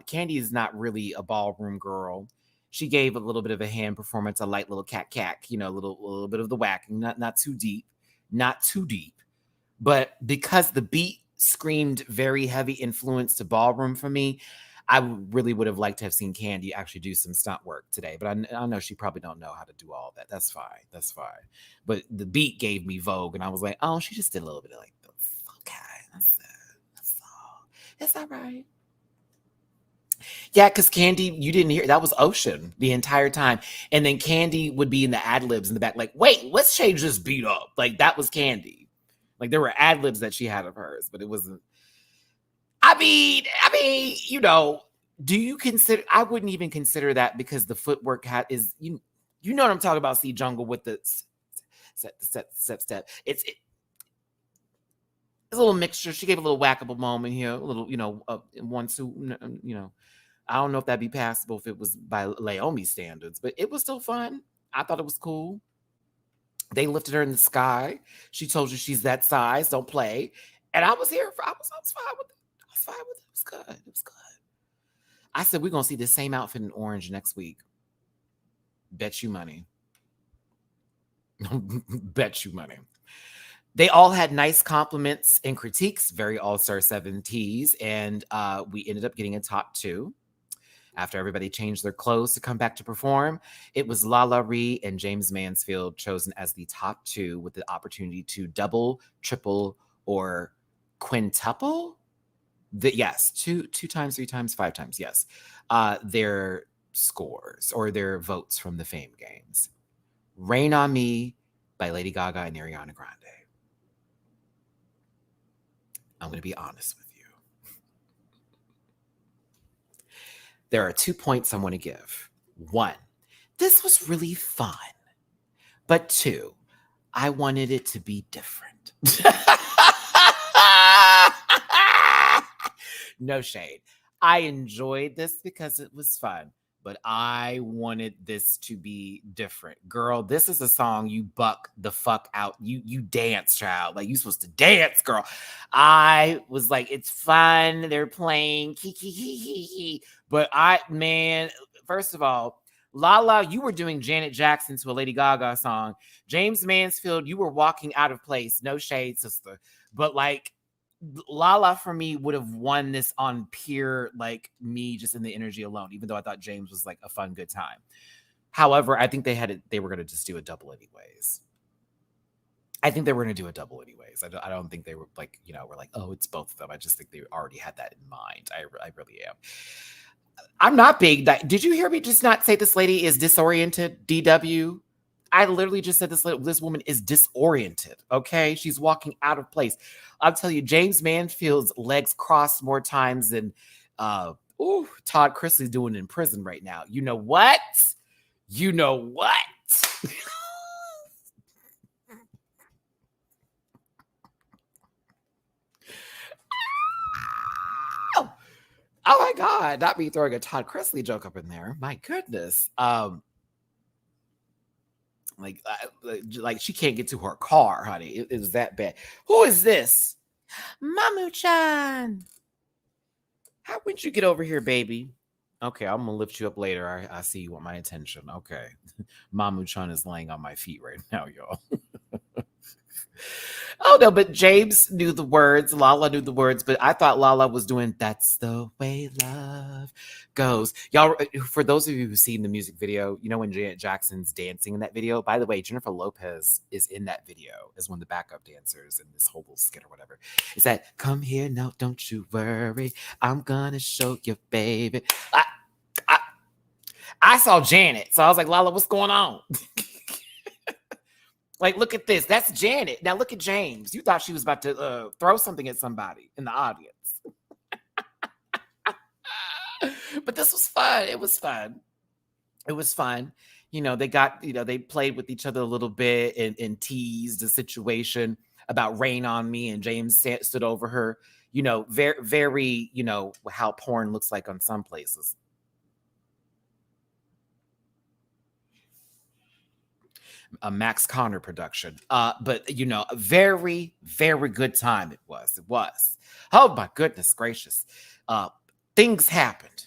Candy is not really a ballroom girl. She gave a little bit of a hand performance, a light little cack, a little bit of the whacking, not too deep, not too deep. But because the beat screamed very heavy influence to ballroom for me, I really would have liked to have seen Candy actually do some stunt work today, but I know she probably don't know how to do all that. That's fine. That's fine. But the beat gave me Vogue, and I was like, oh, she just did a little bit of like, okay, that's it. That's all. It's all right. Yeah, because Candy, you didn't hear, that was Ocean the entire time. And then Candy would be in the ad libs in the back, like, wait, let's change this beat up. Like, that was Candy. Like, there were ad libs that she had of hers, but it wasn't. I mean, you know, do you consider, I wouldn't even consider that because the footwork is, you know what I'm talking about, C Jungle, with the step. It's a little mixture. She gave a little whackable moment here, a little, you know, one, two, you know. I don't know if that'd be passable if it was by Laomi standards, but it was still fun. I thought it was cool. They lifted her in the sky. She told you she's that size, don't play. And I was here for, I was fine with it. I was fine with it. It was good. It was good. I said, we're going to see the same outfit in orange next week. Bet you money. Bet you money. They all had nice compliments and critiques, very All-Star 7 teas, and we ended up getting a top 2. After everybody changed their clothes to come back to perform, it was Lala Ree and James Mansfield chosen as the top 2 with the opportunity to double, triple, or quintuple. Yes, two times, 3 times, 5 times, yes. Their scores or their votes from the Fame Games. Rain on Me by Lady Gaga and Ariana Grande. I'm going to be honest with you. There are 2 points I want to give. 1, this was really fun. But 2, I wanted it to be different. No shade. I enjoyed this because it was fun, but I wanted this to be different. Girl, this is a song you buck the fuck out. You dance, child. Like, you supposed to dance, girl. I was like, it's fun. They're playing. But man, first of all, Lala, you were doing Janet Jackson to a Lady Gaga song. James Mansfield, you were walking out of place. No shade, sister. But like, Lala for me would have won this on pure, like, me just in the energy alone, even though I thought James was like a fun, good time. However, I think they were going to just do a double anyways. I think they were going to do a double anyways. I don't think they were like, you know, we're like, oh, it's both of them. I just think they already had that in mind. I really am. I'm not big. Did you hear me just not say this lady is disoriented, DW? I literally just said this woman is disoriented, okay? She's walking out of place. I'll tell you, James Mansfield's legs crossed more times than Todd Chrisley's doing in prison right now. You know what? You know what? Oh my God, not me throwing a Todd Chrisley joke up in there. My goodness. Like she can't get to her car, honey. It was that bad. Who is this? Mamu-chan. How would you get over here, baby? Okay, I'm gonna lift you up later. I see you want my attention. Okay. Mamu-chan is laying on my feet right now, y'all. Oh no, but James knew the words. Lala knew the words, but I thought Lala was doing "That's the Way Love Goes." Y'all, for those of you who've seen the music video, you know when Janet Jackson's dancing in that video. By the way, Jennifer Lopez is in that video as one of the backup dancers in this whole little skit or whatever. It's that "Come here, no, don't you worry, I'm gonna show you, baby." I saw Janet, so I was like, Lala, what's going on? Like, look at this. That's Janet. Now look at James. You thought she was about to throw something at somebody in the audience. But this was fun. It was fun. It was fun. You know, they played with each other a little bit and teased the situation about Rain on Me, and James stood over her. You know, very, very, you know, how porn looks like on some places. A Max Connor production. But you know, a very, very good time it was. It was. Oh my goodness gracious. Things happened.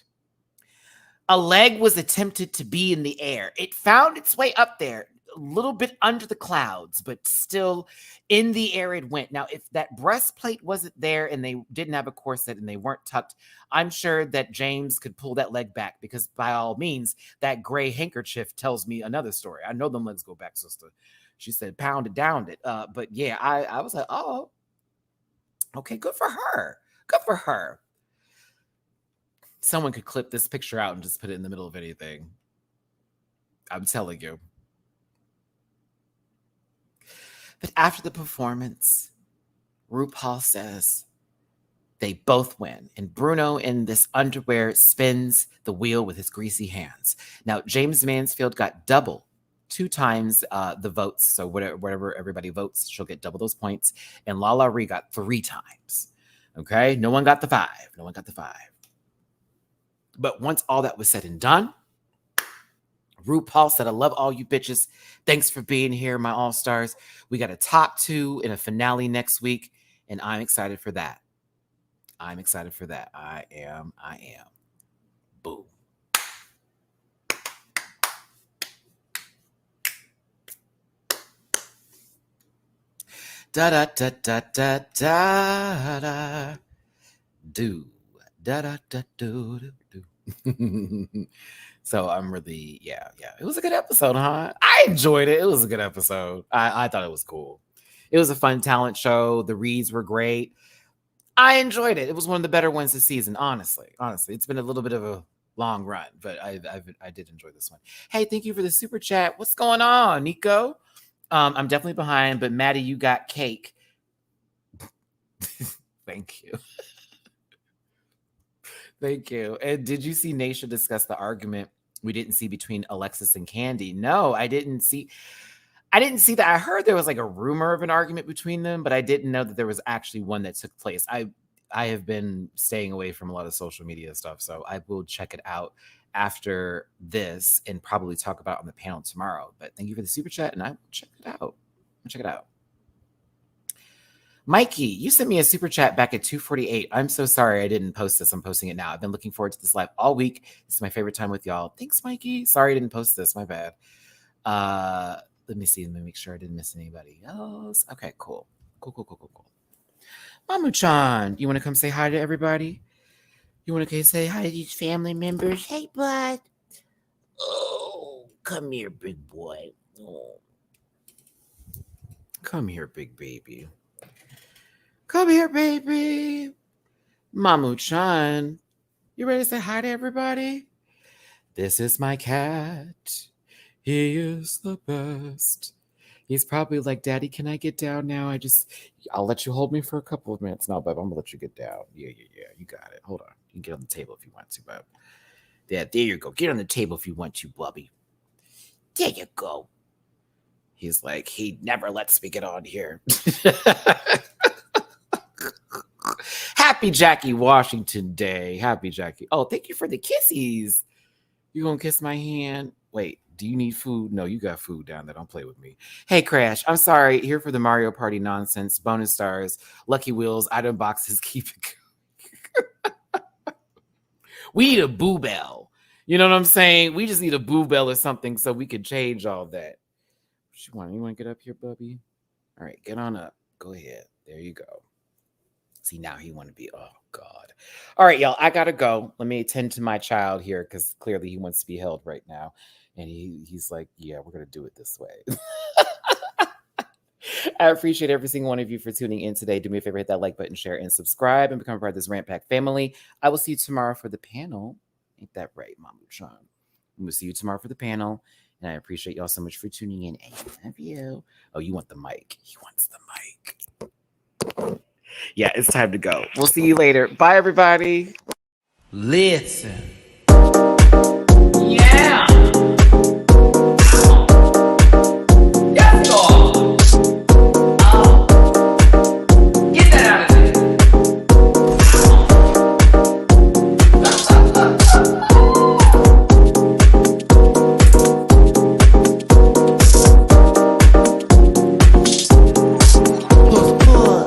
A leg was attempted to be in the air. It found its way up there. little bit under the clouds, but still in the air it went. Now, if that breastplate wasn't there and they didn't have a corset and they weren't tucked, I'm sure that James could pull that leg back, because by all means, that gray handkerchief tells me another story. I know them legs go back, sister. She said, pound it, down it. But yeah, I was like, oh, okay, good for her. Good for her. Someone could clip this picture out and just put it in the middle of anything. I'm telling you. But after the performance, RuPaul says they both win. And Bruno in this underwear spins the wheel with his greasy hands. Now, James Mansfield got double, 2 times the votes. So whatever everybody votes, she'll get double those points. And Lala Ree got 3 times. Okay? No one got the 5. No one got the 5. But once all that was said and done, RuPaul said, I love all you bitches. Thanks for being here, my all-stars. We got a top 2 in a finale next week, and I'm excited for that. I'm excited for that. I am. Boom. Da da da da da da da. Do da da da do do do. So I'm really, yeah. It was a good episode, huh? I enjoyed it. It was a good episode. I thought it was cool. It was a fun talent show. The reads were great. I enjoyed it. It was one of the better ones this season, honestly. It's been a little bit of a long run, but I did enjoy this one. Hey, thank you for the super chat. What's going on, Nico? I'm definitely behind, but Maddie, you got cake. Thank you. Thank you. And did you see Naisha discuss the argument we didn't see between Alexis and Candy? No, I didn't see that. I heard there was like a rumor of an argument between them, but I didn't know that there was actually one that took place. I have been staying away from a lot of social media stuff, so I will check it out after this and probably talk about it on the panel tomorrow. But thank you for the super chat, and I will check it out. Mikey, you sent me a super chat back at 2:48. I'm so sorry I didn't post this. I'm posting it now. I've been looking forward to this live all week. This is my favorite time with y'all. Thanks, Mikey. Sorry I didn't post this. My bad. Let me see. Let me make sure I didn't miss anybody else. Okay, cool. Mamu-chan, you want to come say hi to everybody? You want to say hi to these family members? Hey, bud. Oh, come here, big boy. Oh. Come here, big baby. Come here, baby. Mamu-chan, you ready to say hi to everybody? This is my cat. He is the best. He's probably like, Daddy, can I get down now? I'll let you hold me for a couple of minutes. No, Bub, I'm gonna let you get down. Yeah. You got it. Hold on. You can get on the table if you want to, Bub. Yeah, there you go. Get on the table if you want to, Bubby. There you go. He's like, he never lets me get on here. Happy Jackie Washington Day. Happy Jackie. Oh, thank you for the kissies. You gonna kiss my hand? Wait, do you need food? No, you got food down there. Don't play with me. Hey, Crash, I'm sorry. Here for the Mario Party nonsense. Bonus stars, Lucky Wheels, item boxes. Keep it going. We need a boo bell. You know what I'm saying? We just need a boo bell or something so we could change all that. You want to get up here, Bubby? All right, get on up. Go ahead. There you go. See, now he want to be, oh, God. All right, y'all, I got to go. Let me attend to my child here because clearly he wants to be held right now. And he's like, yeah, we're going to do it this way. I appreciate every single one of you for tuning in today. Do me a favor, hit that like button, share, and subscribe, and become part of this Rant Pack family. I will see you tomorrow for the panel. Ain't that right, Mamu-chan? We'll see you tomorrow for the panel. And I appreciate y'all so much for tuning in. I love you. Oh, you want the mic. He wants the mic. Yeah, it's time to go. We'll see you later. Bye, everybody. Listen.